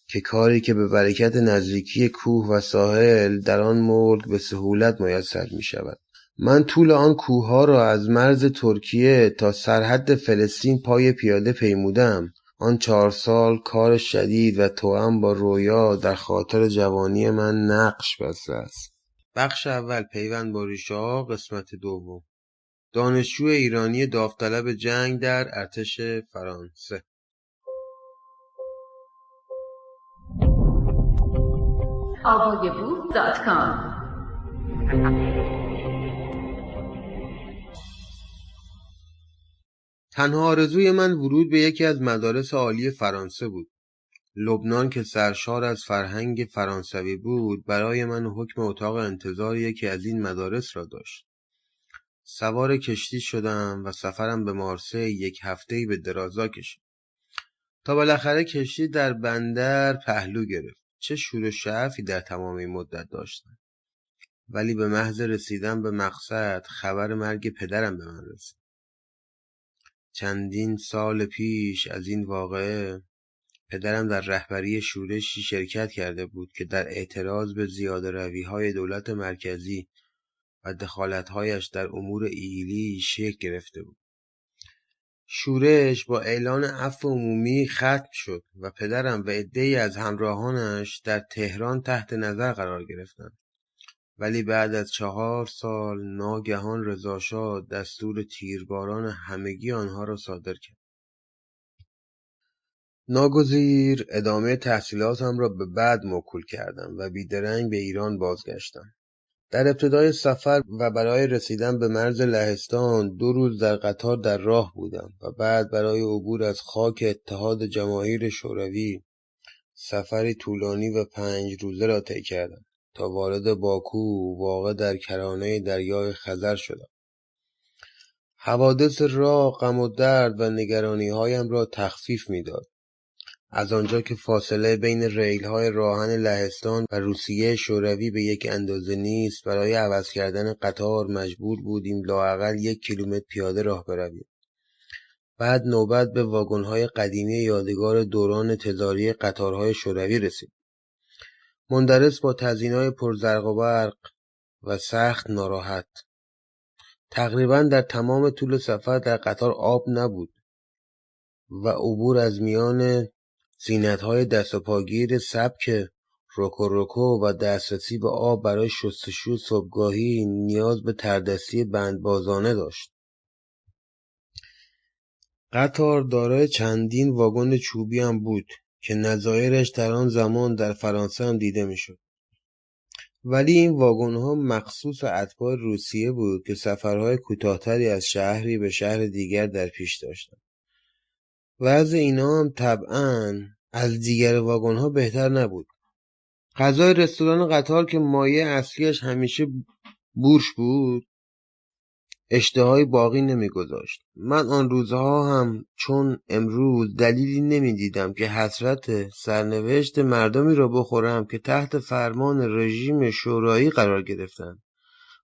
که کاری که به برکت نزدیکی کوه و ساحل در آن ملک به سهولت میسر می‌شود. من طول آن کوه‌ها را از مرز ترکیه تا سرحد فلسطین پای پیاده پیمودم. آن 4 سال کار شدید و توأم با رویا در خاطر جوانی من نقش بسته است. بخش اول، پیوند با ریشه‌ها، قسمت دوم. دانشجو ایرانی داوطلب جنگ در ارتش فرانسه. آوایبوک.com تنها آرزوی من ورود به یکی از مدارس عالی فرانسه بود. لبنان که سرشار از فرهنگ فرانسوی بود، برای من حکم اتاق انتظار یکی از این مدارس را داشت. سوار کشتی شدم و سفرم به مارسی 1 هفته‌ای به درازا کشید. تا بالاخره کشتی در بندر پهلو گرفت. چه شور و شعفی در تمام این مدت داشتم. ولی به محض رسیدن به مقصد خبر مرگ پدرم به من رسید. چندین سال پیش از این واقعه پدرم در رهبری شورشی شرکت کرده بود که در اعتراض به زیاده‌روی‌های دولت مرکزی و دخالت‌هایش در امور ایلی شکل گرفته بود. شورش با اعلان عفو عمومی ختم شد و پدرم و عده‌ای از همراهانش در تهران تحت نظر قرار گرفتند. ولی بعد از 4 سال ناگهان رضاشاه دستور تیرباران همگی آنها را صادر کرد. ناگزیر ادامه تحصیلاتم را به بعد موکول کردم و بیدرنگ به ایران بازگشتم. در ابتدای سفر و برای رسیدن به مرز لهستان 2 روز در قطار در راه بودم و بعد برای عبور از خاک اتحاد جماهیر شوروی سفری طولانی و 5 روزه را طی کردم تا وارد باکو واقع در کرانه دریای خزر شدم. حوادث راه غم و درد و نگرانی‌هایم را تخفیف می‌داد. از آنجا که فاصله بین ریل‌های راهن لهستان و روسیه شوروی به یک اندازه نیست، برای عوض کردن قطار مجبور بودیم لااقل 1 کیلومتر پیاده راه برویم. بعد نوبت به واگن‌های قدیمی یادگار دوران تزاری قطارهای شوروی رسید. مندرس با تزیین‌های پرزرق و برق و سخت ناراحت. تقریباً در تمام طول سفر در قطار آب نبود و عبور از میان زینت‌های دست و پاگیر سبک روکوروکو و دسترسی به آب برای شستشوی صبحگاهی نیاز به تردستی بندبازانه داشت. قطار دارای چندین واگن چوبی هم بود که نظایرش در آن زمان در فرانسه هم دیده میشد. ولی این واگن‌ها مخصوص اتباع روسیه بود که سفرهای کوتاه‌تری از شهری به شهر دیگر در پیش داشتند. وضع اینا هم طبعاً از دیگر واگن‌ها بهتر نبود. غذای رستوران قطار که مایه اصلیش همیشه بورش بود اشتهای باقی نمیگذاشت. من آن روزها هم چون امروز دلیلی نمیدیدم که حسرت سرنوشت مردمی را بخورم که تحت فرمان رژیم شورایی قرار گرفتند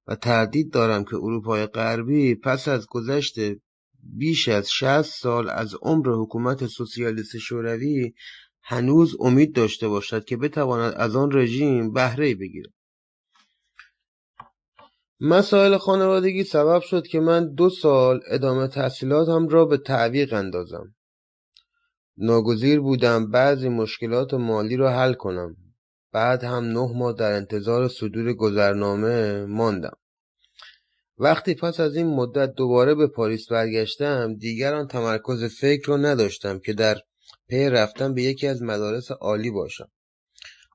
و تردید دارم که اروپای غربی پس از گذشت بیش از 60 سال از عمر حکومت سوسیالیست شوروی هنوز امید داشته باشد که بتواند از آن رژیم بهره‌ای بگیرد. مسائل خانوادگی سبب شد که من 2 سال ادامه تحصیلاتم را به تعویق اندازم. ناگزیر بودم بعضی مشکلات مالی را حل کنم. بعد هم 9 ماه در انتظار صدور گذرنامه ماندم. وقتی پس از این مدت دوباره به پاریس برگشتم دیگر آن تمرکز فکر را نداشتم که در پی رفتن به یکی از مدارس عالی باشم.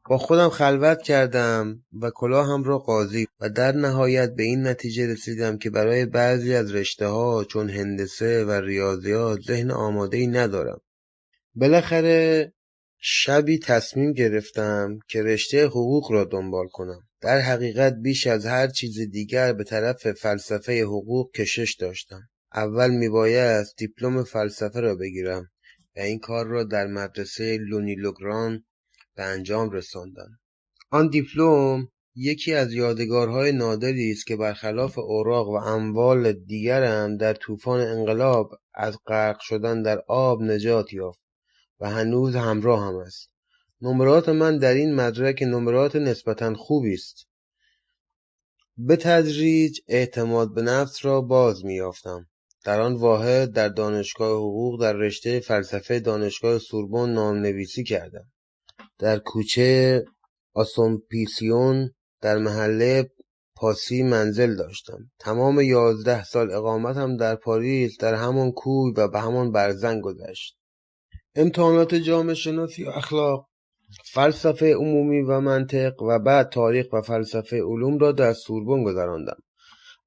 با خودم خلوت کردم و کلاهم را قاضی و در نهایت به این نتیجه رسیدم که برای بعضی از رشته‌ها چون هندسه و ریاضیات ذهن آماده‌ای ندارم. بالاخره شبی تصمیم گرفتم که رشته حقوق را دنبال کنم. در حقیقت بیش از هر چیز دیگر به طرف فلسفه حقوق کشش داشتم. اول میبایست دیپلم فلسفه را بگیرم و این کار را در مدرسه لونی لوگران به انجام رساندم. آن دیپلم یکی از یادگارهای نادری است که برخلاف اوراق و اموال دیگرم در طوفان انقلاب از غرق شدن در آب نجات یافت و هنوز همراهم است. نمرات من در این مدرک نمرات نسبتاً خوبی است. به تدریج اعتماد به نفس را باز می‌یافتم. در آن واحد در دانشگاه حقوق در رشته فلسفه دانشگاه سوربن نام‌نویسی کردم. در کوچه آسومپیسیون در محله پاسی منزل داشتم. تمام 11 سال اقامتم در پاریس در همان کوی و به همان برزن گذشت. امتحانات جامعه شناسی و اخلاق، فلسفه عمومی و منطق و بعد تاریخ و فلسفه علوم را در سوربن گذراندم.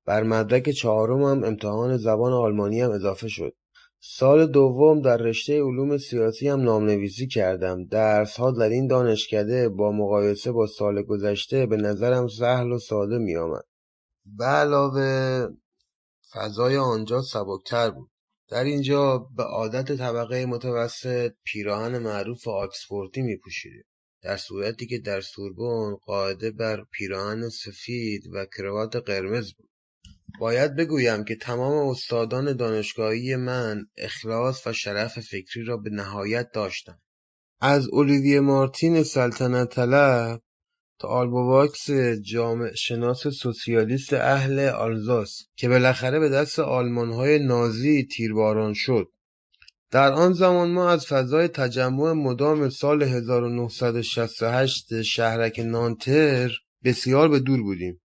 بر مدرک 4م امتحان زبان آلمانی هم اضافه شد. سال دوم در رشته علوم سیاسی هم نام‌نویسی کردم. درس‌ها در این دانشکده با مقایسه با سال گذشته به نظرم سهل و ساده می آمد. به علاوه فضای آنجا سبکتر بود. در اینجا به عادت طبقه متوسط پیراهن معروف آکسفوردی می پوشیدیم، در صورتی که در سوربن قاعده بر پیراهن سفید و کراوات قرمز بود. باید بگویم که تمام استادان دانشگاهی من اخلاص و شرف فکری را به نهایت داشتند. از اولیویه مارتین سلطنت طلب تا آلبوواکس جامعه شناس سوسیالیست اهل آلزاس که بالاخره به دست آلمان‌های نازی تیرباران شد. در آن زمان ما از فضای تجمع مدام سال 1968 شهرک نانتر بسیار به دور بودیم.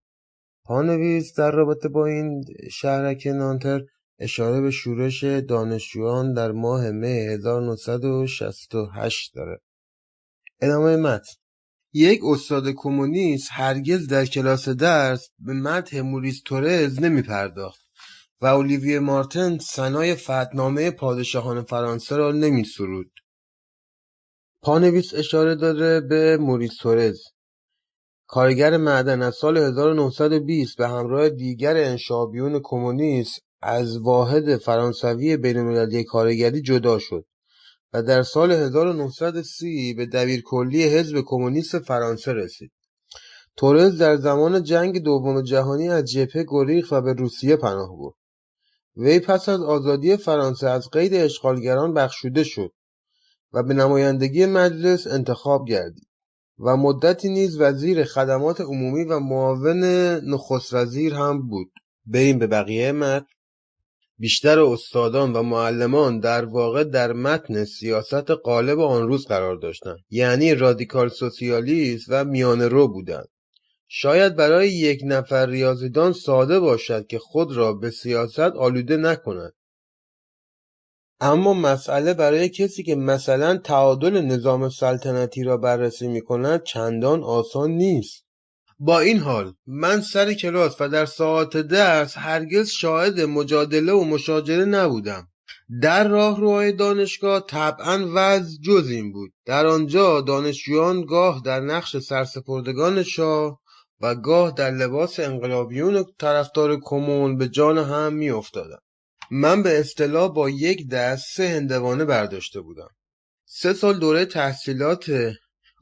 پانویس در رابطه با این شهرک نانتر اشاره به شورش دانشجویان در ماه می 1968 داره. ادامه متن. یک استاد کمونیست هرگز در کلاس درس به مدح موریس تورز نمی پرداخت و اولیویه مارتن ثنای فتحنامه پادشاهان فرانسه را نمی سرود. پانویس اشاره داره به موریس تورز، کارگر معدن. از سال 1920 به همراه دیگر انشابیون کمونیست از واحد فرانسوی بین‌المللی کارگری جدا شد و در سال 1930 به دبیرکلی حزب کمونیست فرانسه رسید. تورز در زمان جنگ دوم جهانی از جبهه گریخت و به روسیه پناه برد. وی پس از آزادی فرانسه از قید اشغالگران بخشوده شد و به نمایندگی مجلس انتخاب گردید و مدتی نیز وزیر خدمات عمومی و معاون نخست وزیر هم بود. بریم به بقیه متن. بیشتر استادان و معلمان در واقع در متن سیاست غالب آن روز قرار داشتند، یعنی رادیکال سوسیالیست و میانه رو بودند. شاید برای یک نفر ریاضیدان ساده باشد که خود را به سیاست آلوده نکند، اما مسئله برای کسی که مثلا تعادل نظام سلطنتی را بررسی می کند چندان آسان نیست. با این حال من سر کلاس و در ساعات درس هرگز شاهد مجادله و مشاجره نبودم. در راهروهای دانشگاه طبعا وضع جز این بود. در آنجا دانشجویان گاه در نقش سرسپردگان شاه و گاه در لباس انقلابیون طرفدار کمون به جان هم می افتادن. من به اصطلاح با یک دست 3 هندوانه برداشته بودم. 3 سال دوره تحصیلات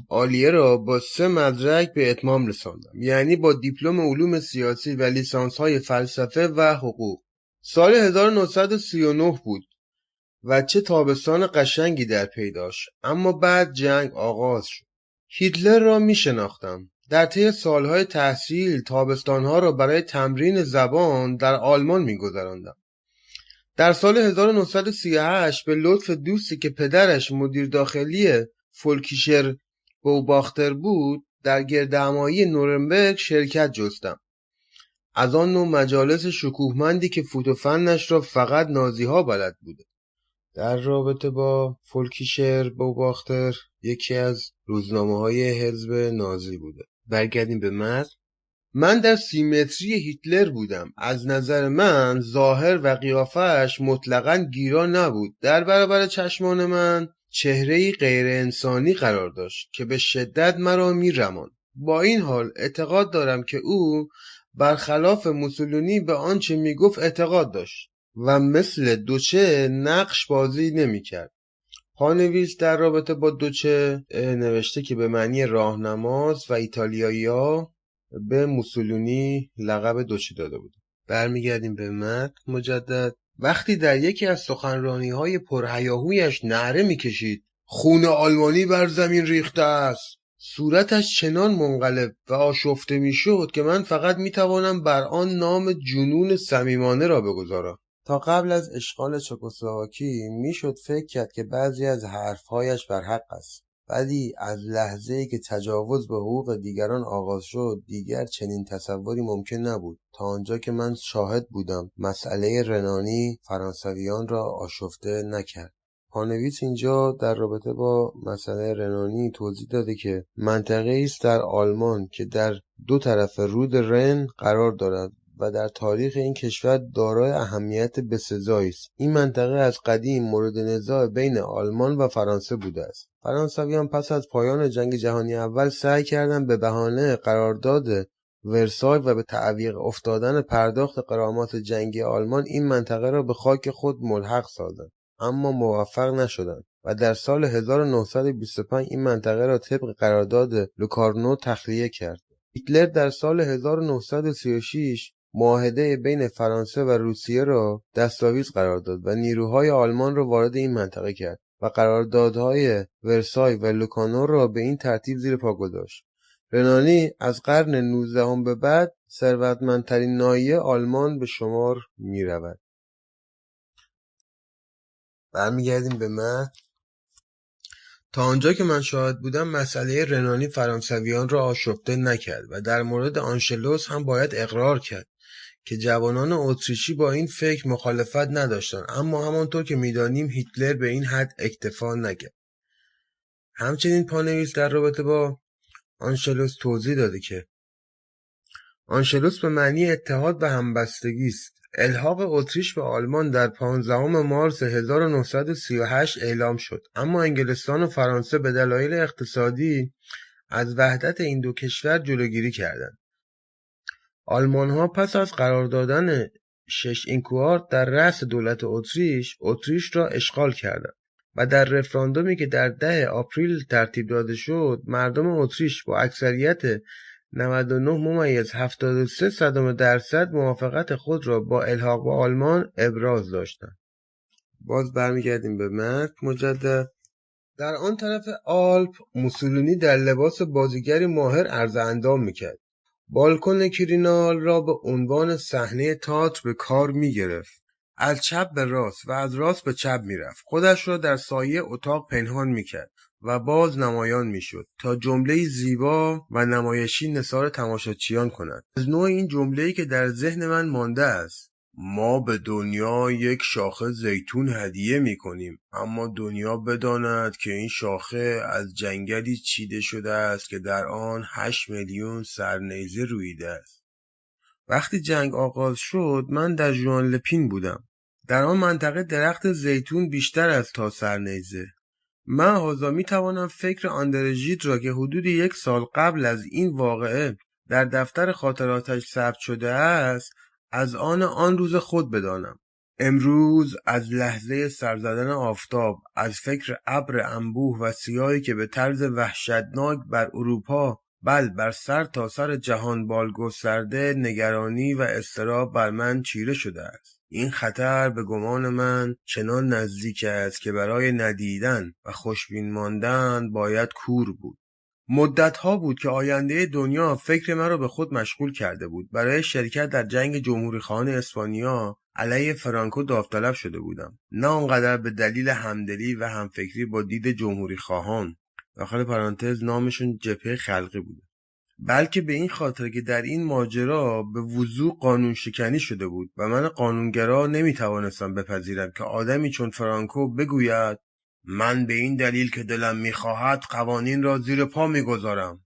عالیه را با 3 مدرک به اتمام رساندم، یعنی با دیپلم علوم سیاسی و لیسانس های فلسفه و حقوق. سال 1939 بود و چه تابستان قشنگی در پی داشت. اما بعد جنگ آغاز شد. هیتلر را می شناختم. در طی سالهای تحصیل تابستانها را برای تمرین زبان در آلمان می گذراندم. در سال 1938 به لطف دوستی که پدرش مدیر داخلی فولکیشر بوباختر بود در گردهمایی نورنبرگ شرکت جستم. از آن نوع مجالس شکوهمندی که فوت و فنش را فقط نازیها بلد بوده. در رابطه با فولکیشر بوباختر یکی از روزنامه‌های حزب نازی بوده. برگردیم به متن. من در سیمتری هیتلر بودم. از نظر من ظاهر و قیافه‌اش مطلقاً گیرا نبود. در برابر چشمان من چهره‌ای غیر انسانی قرار داشت که به شدت مرا می‌رماند. با این حال اعتقاد دارم که او برخلاف موسولینی به آنچه میگفت اعتقاد داشت و مثل دوچه نقش بازی نمی‌کرد. پانویس در رابطه با دوچه نوشته که به معنی راهنماست و ایتالیایی‌ها به موسولینی لقب دوچه داده بود. برمیگردیم به متن مجدد. وقتی در یکی از سخنرانی‌های پرهیاهویش نعره می‌کشید خون آلمانی بر زمین ریخته است، صورتش چنان منقلب و آشفته میشد که من فقط میتوانم بر آن نام جنون صمیمانه را بگذارم. تا قبل از اشغال چکسلواکی میشد فکر کرد که بعضی از حرفهایش بر حق است، ولی از لحظه‌ای که تجاوز به حقوق دیگران آغاز شد دیگر چنین تصوری ممکن نبود. تا آنجا که من شاهد بودم مسئله رنانی فرانسویان را آشفته نکرد. پانویس اینجا در رابطه با مسئله رنانی توضیح داده که منطقه‌ای است در آلمان که در دو طرف رود رن قرار دارد و در تاریخ این کشور دارای اهمیت بسزایی است. این منطقه از قدیم مورد نزاع بین آلمان و فرانسه بوده است. فرانسویان پس از پایان جنگ جهانی اول سعی کردند به بهانه قرارداد ورسای و به تعویق افتادن پرداخت غرامات جنگی آلمان این منطقه را به خاک خود ملحق سازند، اما موفق نشدند و در سال 1925 این منطقه را طبق قرارداد لوکارنو تخلیه کرد. هیتلر در سال 1936 معاهده بین فرانسه و روسیه را دستاویز قرار داد و نیروهای آلمان را وارد این منطقه کرد و قراردادهای ورسای و لوکارنو را به این ترتیب زیر پا گذاشت. رنانی از قرن 19 به بعد ثروتمندترین ناحیه آلمان به شمار می رود. برمیگردیم به متن. تا آنجا که من شاهد بودم مسئله رنانی فرانسویان را آشفته نکرد و در مورد آنشلوس هم باید اقرار کرد که جوانان اتریشی با این فکر مخالفت نداشتند، اما همانطور که می‌دانیم هیتلر به این حد اکتفا نکرد. همچنین پانویس در رابطه با آنشلوس توضیح داده که آنشلوس به معنی اتحاد و همبستگی است. الحاق اتریش به آلمان در 15 مارس 1938 اعلام شد، اما انگلستان و فرانسه به دلایل اقتصادی از وحدت این دو کشور جلوگیری کردند. آلمان‌ها پس از قرار دادن 6 اینکوارت در رأس دولت اتریش را اشغال کردند و در رفراندومی که در 10 آپریل ترتیب داده شد مردم اتریش با اکثریت 99.73% موافقت خود را با الحاق به آلمان ابراز داشتند. باز برمیگردیم به متن مجدد. در آن طرف آلپ موسولینی در لباس بازیگری ماهر عرض اندام میکرد. بالکن کیرینال را به عنوان صحنه تئاتر به کار میگرفت. از چپ به راست و از راست به چپ میرفت. خودش را در سایه اتاق پنهان میکرد و باز نمایان میشد تا جمله‌ای زیبا و نمایشی نثار تماشاچیان کند. از نوع این جمله‌ای که در ذهن من مانده است: ما به دنیا یک شاخه زیتون هدیه می‌کنیم، اما دنیا بداند که این شاخه از جنگلی چیده شده است که در آن 8 میلیون سرنیزه رویده است. وقتی جنگ آغاز شد من در ژوان لپین بودم. در آن منطقه درخت زیتون بیشتر از تا سرنیزه. من هازا می توانم فکر آندره ژید را که حدود 1 سال قبل از این واقعه در دفتر خاطراتش ثبت شده است از آن روز خود بدانم. امروز از لحظه سر زدن آفتاب، از فکر ابر انبوه و سیاهی که به طرز وحشتناک بر اروپا بل بر سر تا سر جهان بال گسترده، نگرانی و اضطراب بر من چیره شده است. این خطر به گمان من چنان نزدیک است که برای ندیدن و خوشبین ماندن باید کور بود. مدتها بود که آینده دنیا فکر مرا به خود مشغول کرده بود. برای شرکت در جنگ جمهوریخواهان اسپانیا علیه فرانکو داوطلب شده بودم، نه آنقدر به دلیل همدلی و همفکری با دید جمهوریخواهان، داخل پرانتز نامشون جبهه خلقی بود، بلکه به این خاطر که در این ماجرا به وضوح قانون شکنی شده بود و من قانونگرا نمیتوانستم بپذیرم که آدمی چون فرانکو بگوید من به این دلیل که دلم میخواهد قوانین را زیر پا میگذارم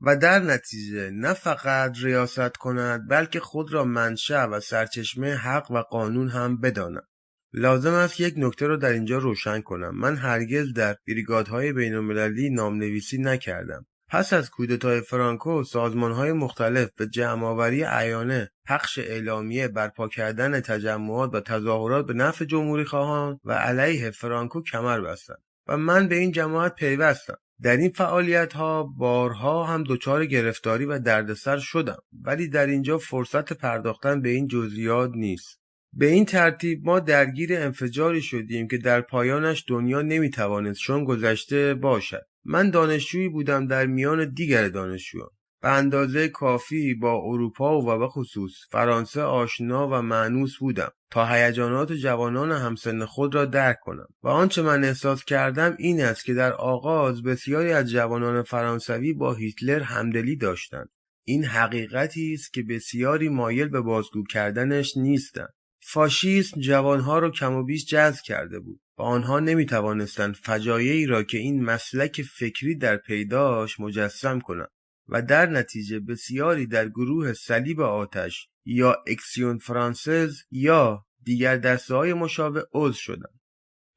و در نتیجه نه فقط ریاست کند بلکه خود را منشأ و سرچشمه حق و قانون هم بداند. لازم است یک نکته را در اینجا روشن کنم. من هرگز در بریگادهای بین‌المللی نامنویسی نکردم. پس از کودتای فرانکو سازمانهای مختلف به جمع‌آوری عیانه، پخش اعلامیه، برپا کردن تجمعات و تظاهرات به نفع جمهوریخواهان و علیه فرانکو کمر بستند و من به این جماعت پیوستم. در این فعالیت‌ها بارها هم دچار گرفتاری و دردسر شدم، ولی در اینجا فرصت پرداختن به این جزئیات نیست. به این ترتیب ما درگیر انفجاری شدیم که در پایانش دنیا نمیتوانست چون گذشته باشد. من دانشجویی بودم در میان دیگر دانشجویان. به اندازه کافی با اروپا و به خصوص فرانسه آشنا و مانوس بودم تا هیجانات جوانان همسن خود را درک کنم و آنچه من احساس کردم این است که در آغاز بسیاری از جوانان فرانسوی با هیتلر همدلی داشتند. این حقیقتی است که بسیاری مایل به بازگو کردنش نیستند. فاشیسم جوانها را کم و بیش جذب کرده بود و آنها نمیتوانستند فجایعی را که این مسلک فکری در پی داشت مجسم کنند و در نتیجه بسیاری در گروه صلیب آتش یا اکسیون فرانسز یا دیگر دسته‌های مشابه عضو شدند.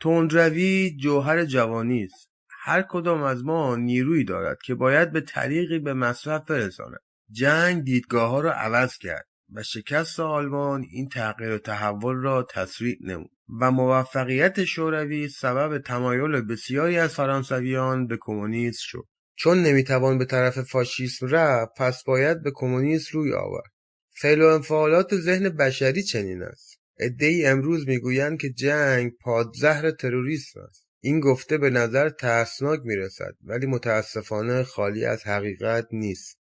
تندروی جوهر جوانی است. هر کدام از ما نیرویی دارد که باید به طریقی به مصرف برساند. جنگ دیدگاه‌ها را عوض کرد و شکست آلمان این تغییر و تحول را تسریع نمود و موفقیت شوروی سبب تمایل بسیاری از فرانسویان به کمونیسم شد. چون نمیتوان به طرف فاشیسم رفت پس باید به کمونیسم روی آورد. فعل و انفعالات ذهن بشری چنین است. عده‌ای امروز میگویند که جنگ پادزهر تروریسم است. این گفته به نظر ترسناک میرسد ولی متاسفانه خالی از حقیقت نیست.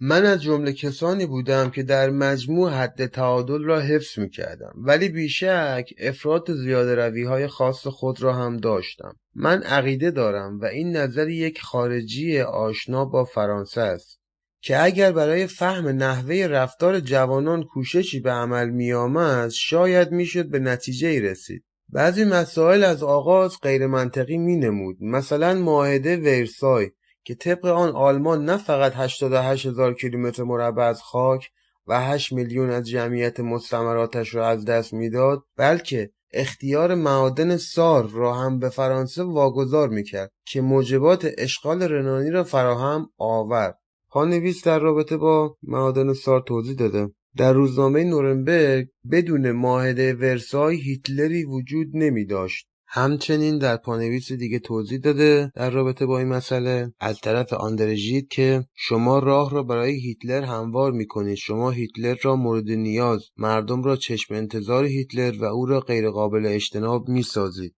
من از جمله کسانی بودم که در مجموع حد تعادل را حفظ می‌کردم ولی بیشک افراط زیاده‌روی‌های خاص خود را هم داشتم. من عقیده دارم و این نظر یک خارجی آشنا با فرانسه است که اگر برای فهم نحوه رفتار جوانان کوششی به عمل می‌آمد شاید میشد به نتیجه‌ای رسید. بعضی مسائل از آغاز غیر منطقی می‌نمود، مثلا معاهده ورسای که طبق آن آلمان نه فقط 88,000 کیلومتر مربع از خاک و 8 میلیون از جمعیت مستعمراتش را از دست میداد بلکه اختیار معادن سار را هم به فرانسه واگذار میکرد که موجبات اشغال رنانی را فراهم آورد. پانویس در رابطه با معادن سار توضیح داده. در روزنامه نورنبرگ بدون معاهده ورسای هیتلری وجود نمی داشت. همچنین در پانویس دیگه توضیح داده در رابطه با این مسئله از طرف آندره ژید که شما راه را برای هیتلر هموار میکنید. شما هیتلر را مورد نیاز، مردم را چشم انتظار هیتلر و او را غیر قابل اجتناب میسازید.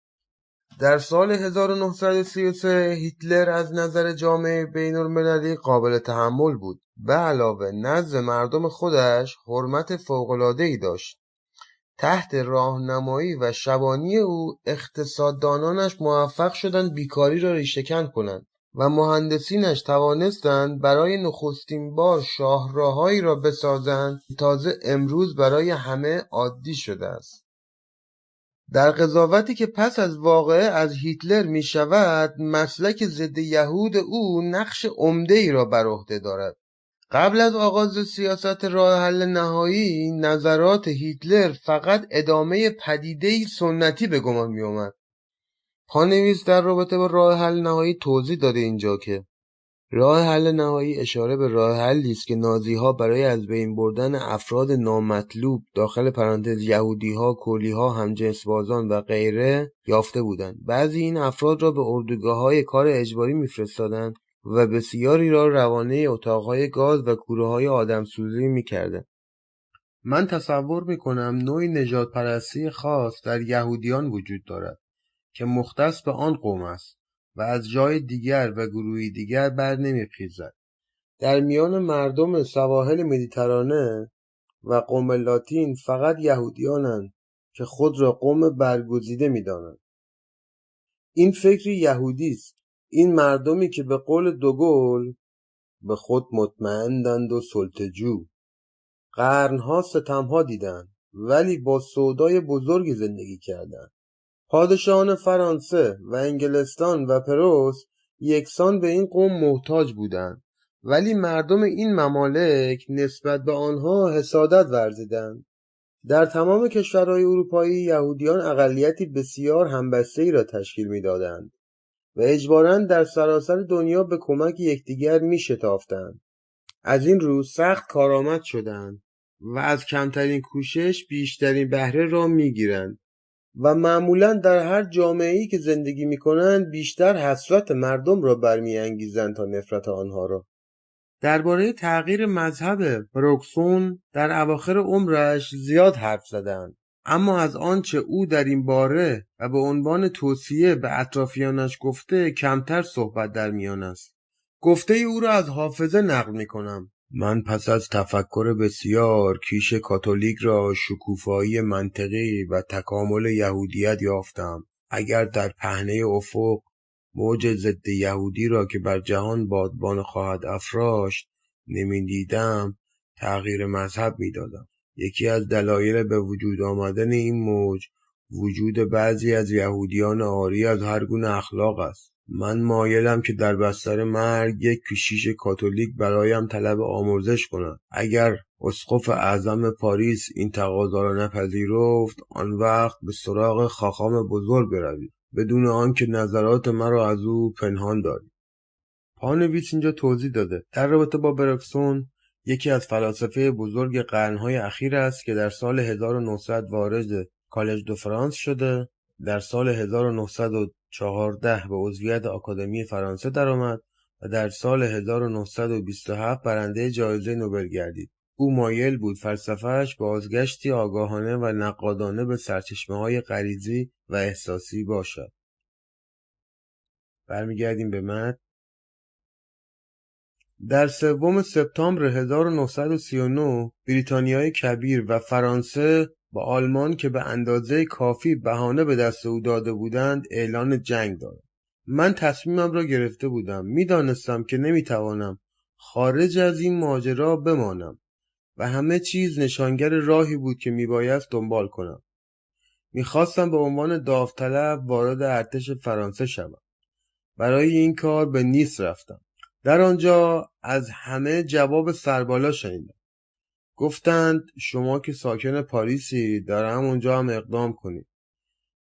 در سال 1933 هیتلر از نظر جامعه بین‌المللی قابل تحمل بود. به علاوه نزد مردم خودش حرمت فوق‌العاده‌ای داشت. تحت راهنمایی و شبانی او اقتصاددانانش موفق شدند بیکاری را ریشه‌کن کنند و مهندسینش توانستند برای نخستین بار شاهراههایی را بسازند که تازه امروز برای همه عادی شده است. در قضاوتی که پس از واقعه از هیتلر می شود مسلک ضد یهود او نقش عمده‌ای را بر عهده دارد. قبل از آغاز سیاست راه حل نهایی، نظرات هیتلر فقط ادامه پدیده‌ای سنتی به گمان می اومد. پانویس در رابطه با راه حل نهایی توضیح داده اینجا که راه حل نهایی اشاره به راه حلی است که نازی‌ها برای از بین بردن افراد نامطلوب داخل پرانتز یهودی‌ها، کلی‌ها، همجنسبازان و غیره یافته بودند. بعضی این افراد را به اردوگاه‌های کار اجباری می‌فرستادند و بسیاری را روانه اتاق‌های گاز و کوره‌های آدمسوزی می‌کردند. من تصور می‌کنم نوعی نژادپرستی خاص در یهودیان وجود دارد که مختص به آن قوم است و از جای دیگر و گروهی دیگر بر نمی‌خیزد. در میان مردم سواحل مدیترانه و قوم لاتین فقط یهودیانند که خود را قوم برگزیده می‌دانند. این فکری یهودی است. این مردمی که به قول دوگل به خود مطمئنند و سلطه‌جو، قرنها ستمها دیدند ولی با سودای بزرگی زندگی کردند. پادشاهان فرانسه و انگلستان و پروس یکسان به این قوم محتاج بودند، ولی مردم این ممالک نسبت به آنها حسادت ورزیدند. در تمام کشورهای اروپایی یهودیان اقلیتی بسیار همبسته‌ای را تشکیل می‌دادند و اجباراً در سراسر دنیا به کمک یکدیگر می‌شتافتند. از این رو سخت کارآمد شدند و از کمترین کوشش بیشترین بهره را می‌گیرند و معمولاً در هر جامعه‌ای که زندگی می‌کنند بیشتر حسرت مردم را برمی‌انگیزند تا نفرت آنها را. درباره تغییر مذهب بروکسون در اواخر عمرش زیاد حرف زدند، اما از آنچه او در این باره و به عنوان توصیه به اطرافیانش گفته کمتر صحبت در میان است. گفته او را از حافظه نقل می‌کنم: من پس از تفکر بسیار کیش کاتولیک را شکوفایی منطقی و تکامل یهودیت یافتم. اگر در پهنه افق موج ضد یهودی را که بر جهان بادبان خواهد افراشت نمی‌دیدم، تغییر مذهب می‌دادم. یکی از دلایل به وجود آمدن این موج وجود بعضی از یهودیان عاری از هر گونه اخلاق است. من مایلم که در بستر مرگ یک کشیش کاتولیک برایم طلب آمرزش کند. اگر اسقف اعظم پاریس این تقاضا را نپذیرفت، آن وقت به سراغ خاخام بزرگ بروید بدون آنکه نظرات مرا از او پنهان دارید. پانویس اینجا توضیح داده در رابطه با بروکسون یکی از فلاسفه بزرگ قرنهای اخیر است که در سال 1900 وارد کالج دو فرانس شده. در سال 1914 به عضویت آکادمی فرانسه درآمد و در سال 1927 برنده جایزه نوبل گردید. او مایل بود فلسفه‌اش بازگشتی آگاهانه و نقادانه به سرچشمه‌های غریزی و احساسی باشد. برمیگردیم به متن. در 3 سپتامبر 1939 بریتانیای کبیر و فرانسه با آلمان که به اندازه کافی بهانه به دست او داده بودند اعلان جنگ داد. من تصمیمم را گرفته بودم. میدانستم که نمیتوانم خارج از این ماجرا بمانم و همه چیز نشانگر راهی بود که میبایست دنبال کنم. میخواستم به عنوان داوطلب وارد ارتش فرانسه شوم. برای این کار به نیس رفتم. در آنجا از همه جواب سربالا شنیدم. گفتند شما که ساکن پاریسی در همونجا هم اقدام کنید.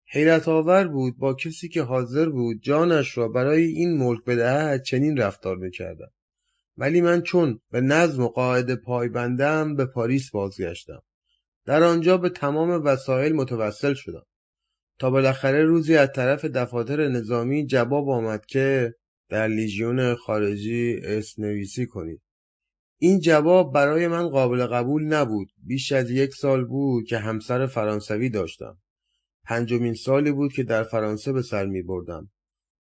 حیرت آور بود با کسی که حاضر بود جانش را برای این ملک بدهد چنین رفتار میکردم. ولی من چون به نظم و قاعده پایبندم به پاریس بازگشتم. در آنجا به تمام وسایل متوسل شدم تا بالاخره روزی از طرف دفاتر نظامی جواب آمد که در لیژیون خارجی اسم نویسی کنید. این جواب برای من قابل قبول نبود. بیش از 1 سال بود که همسر فرانسوی داشتم. 5مین سالی بود که در فرانسه به سر می بردم.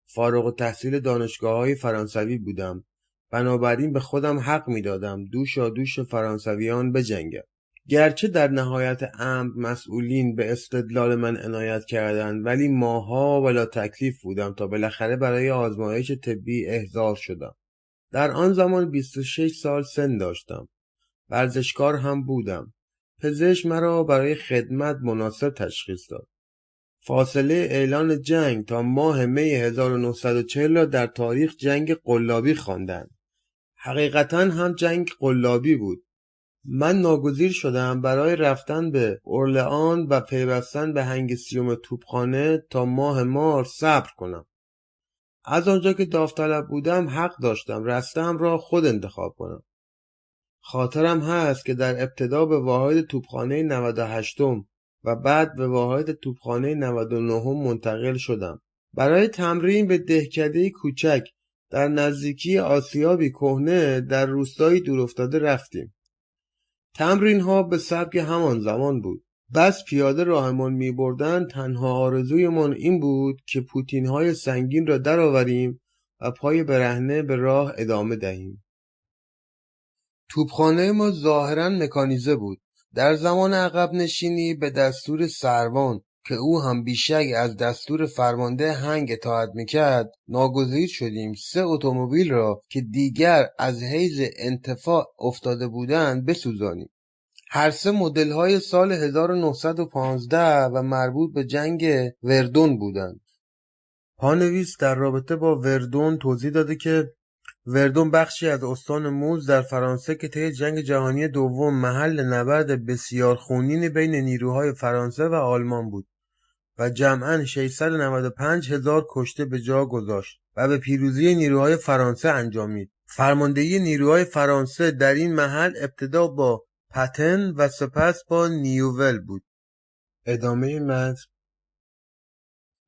فارغ التحصیل دانشگاه‌های فرانسوی بودم. بنابراین به خودم حق می دادم دوشا دوش فرانسویان بجنگم. گرچه در نهایت امر مسئولین به استدلال من عنایت کردند، ولی ماها بلا تکلیف بودم تا بالاخره برای آزمایش طبی احضار شدم. در آن زمان 26 سال سن داشتم. ورزشکار هم بودم. پزشک مرا برای خدمت مناسب تشخیص داد. فاصله اعلان جنگ تا ماه می 1940 را در تاریخ جنگ قلابی خواندند. حقیقتاً هم جنگ قلابی بود. من ناگزیر شدم برای رفتن به اورلئان و پیوستن به هنگسیوم توپخانه تا ماه مارس صبر کنم. از آنجا که داوطلب بودم حق داشتم رسته‌ام را خود انتخاب کنم. خاطرم هست که در ابتدا به واحد توپخانه 98م و بعد به واحد توپخانه 99م منتقل شدم. برای تمرین به دهکده‌ای کوچک در نزدیکی آسیابی کهنه در روستایی دورافتاده رفتیم. تمرین‌ها به سبک همان زمان بود. بس پیاده راهمان می‌بردند تنها آرزویمان این بود که پوتین‌های سنگین را درآوریم و پای برهنه به راه ادامه دهیم. توپخانه ما ظاهراً مکانیزه بود. در زمان عقب نشینی به دستور سروان که او هم بیشک از دستور فرمانده هنگ اطاعت میکرد، ناگزیر شدیم 3 اتومبیل را که دیگر از حیز انتفاع افتاده بودند بسوزانیم. هر 3 مدل‌های سال 1915 و مربوط به جنگ وردون بودند. پانویس در رابطه با وردون توضیح داده که وردون بخشی از استان موز در فرانسه که طی جنگ جهانی دوم محل نبرد بسیار خونین بین نیروهای فرانسه و آلمان بود و جمعاً 695,000 کشته به جا گذاشت و به پیروزی نیروهای فرانسه انجامید. فرماندهی نیروهای فرانسه در این محل ابتدا با پتن و سپس با نیوول بود. ادامه متن.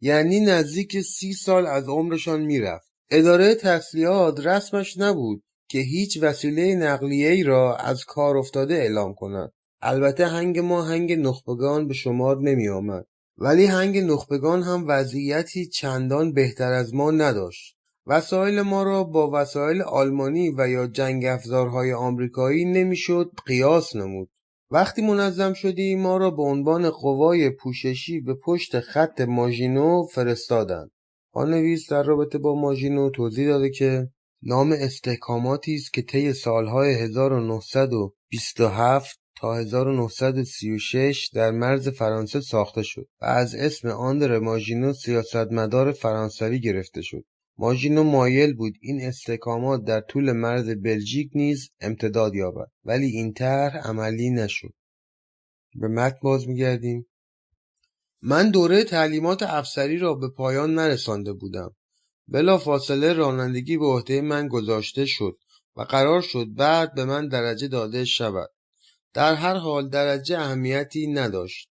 یعنی نزدیک 30 سال از عمرشان میرفت. اداره تسلیحات رسمش نبود که هیچ وسیله نقلیه‌ای را از کار افتاده اعلام کند. البته هنگ ما هنگ نخبگان به شمار نمی آمد. ولی هنگ نخبگان هم وضعیتی چندان بهتر از ما نداشت. وسایل ما را با وسایل آلمانی و یا جنگ افزارهای آمریکایی نمیشد قیاس نمود. وقتی منظم شدیم ما را به عنوان قوای پوششی به پشت خط ماژینو فرستادند. پانویس در رابطه با ماژینو توضیح داده که نام استحکاماتی است که طی سالهای 1927 تا 1936 در مرز فرانسه ساخته شد و از اسم آندره ماژینو سیاستمدار فرانسوی گرفته شد. ماژینو مایل بود این استحکامات در طول مرز بلژیک نیز امتداد یابد، ولی این طرح عملی نشد. به متن باز می‌گردیم. من دوره تعلیمات افسری را به پایان نرسانده بودم. بلافاصله رانندگی به عهده من گذاشته شد و قرار شد بعد به من درجه داده شود. در هر حال درجه اهمیتی نداشت.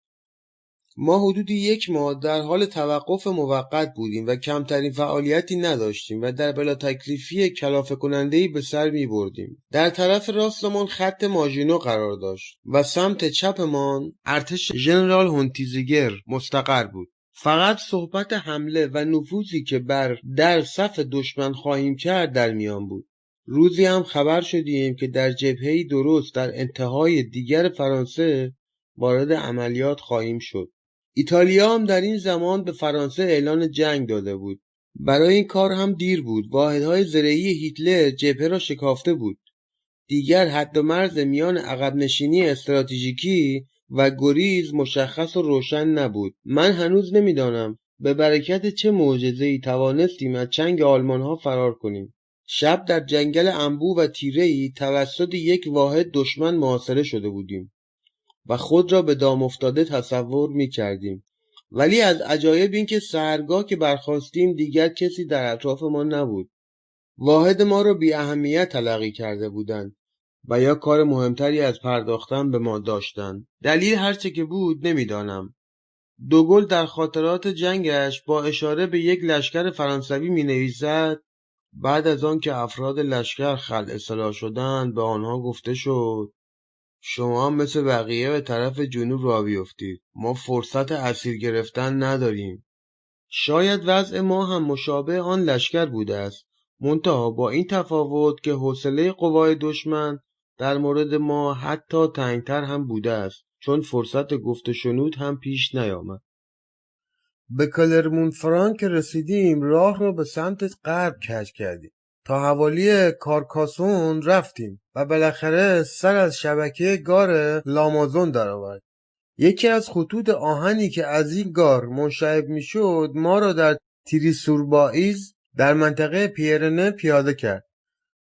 ما حدود 1 ماه در حال توقف موقت بودیم و کمترین فعالیتی نداشتیم و در بلا تکلیفی کلافه کننده‌ای به سر می بردیم. در طرف راستمان خط ماژینو قرار داشت و سمت چپمان ارتش ژنرال هونتیزگر مستقر بود. فقط صحبت حمله و نفوذی که بر در صف دشمن خواهیم کرد در میان بود. روزی هم خبر شدیم که در جبهه‌ای درست در انتهای دیگر فرانسه وارد عملیات خواهیم شد. ایتالیا هم در این زمان به فرانسه اعلان جنگ داده بود. برای این کار هم دیر بود. واحدهای زرهی هیتلر جبهه را شکافته بود. دیگر حد و مرز میان عقب نشینی استراتژیکی و گریز مشخص و روشن نبود. من هنوز نمیدانم به برکت چه معجزه‌ای توانستیم از چنگ آلمان‌ها فرار کنیم. شب در جنگل انبوه و تیره‌ای توسط یک واحد دشمن محاصره شده بودیم و خود را به دام افتاده تصور می کردیم. ولی از عجایب این که سحرگاه که برخاستیم دیگر کسی در اطراف ما نبود. واحد ما را بی اهمیت تلقی کرده بودند و یا کار مهمتری از پرداختن به ما داشتند. دلیل هرچه که بود نمیدانم. دوگل در خاطرات جنگش با اشاره به یک لشکر فرانسوی می نویسد بعد از آن که افراد لشکر خلع اصلاح شدند به آنها گفته شد شما هم مثل بقیه به طرف جنوب راه بیفتید. ما فرصت اسیر گرفتن نداریم. شاید وضع ما هم مشابه آن لشکر بوده است. منتها با این تفاوت که حوصله قوای دشمن در مورد ما حتی تنگتر هم بوده است، چون فرصت گفت و شنود هم پیش نیامد. به کلرمون-فرانک که رسیدیم راه را به سمت غرب کج کردیم. تا حوالی کارکاسون رفتیم و بالاخره سر از شبکه گار لامازون درآورد. یکی از خطوط آهنی که از این گار منشعب میشد ما را در تریسوربائیز در منطقه پیرنه پیاده کرد.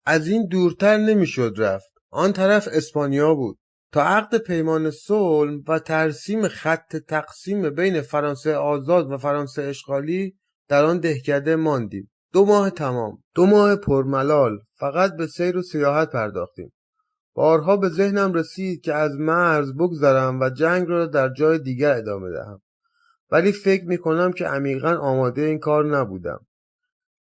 از این دورتر نمیشد رفت. آن طرف اسپانیا بود. تا عقد پیمان صلح و ترسیم خط تقسیم بین فرانسه آزاد و فرانسه اشغالی در آن دهکده ماندیم. 2 ماه تمام، 2 ماه پرملال فقط به سیر و سیاحت پرداختیم. بارها به ذهنم رسید که از مرز بگذرم و جنگ را در جای دیگر ادامه دهم، ولی فکر میکنم که عمیقاً آماده این کار نبودم.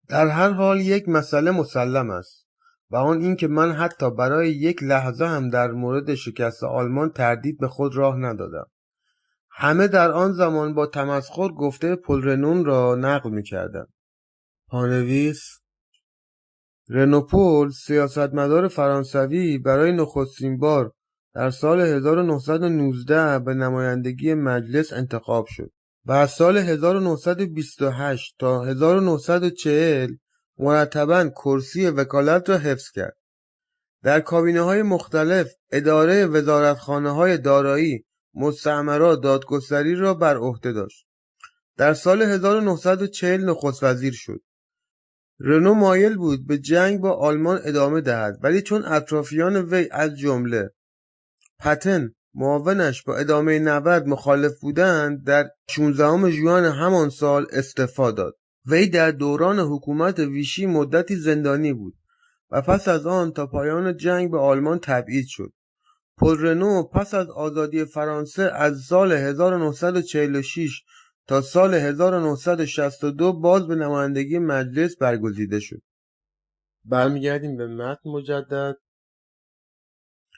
در هر حال یک مسئله مسلم است و آن این که من حتی برای یک لحظه هم در مورد شکست آلمان تردید به خود راه ندادم. همه در آن زمان با تمسخر گفته پل رنون را نقل می‌کردند. پانویس: رنوپول سیاستمدار فرانسوی برای نخستین بار در سال 1919 به نمایندگی مجلس انتخاب شد و از سال 1928 تا 1940 مرتباً کرسی وکالت را حفظ کرد. در کابینه‌های مختلف اداره وزارتخانه‌های دارایی، مستعمرات، دادگستری را بر عهده داشت. در سال 1940 نخست وزیر شد. رنو مایل بود به جنگ با آلمان ادامه دهد، ولی چون اطرافیان وی از جمله پتن معاونش با ادامه نبرد مخالف بودند، در 16 ژوئن همان سال استعفا داد. وی در دوران حکومت ویشی مدتی زندانی بود و پس از آن تا پایان جنگ به آلمان تبعید شد. پل رنو پس از آزادی فرانسه از سال 1946 تا سال 1962 باز به نمایندگی مجلس برگزیده شد. برمیگردیم به متن مجدد.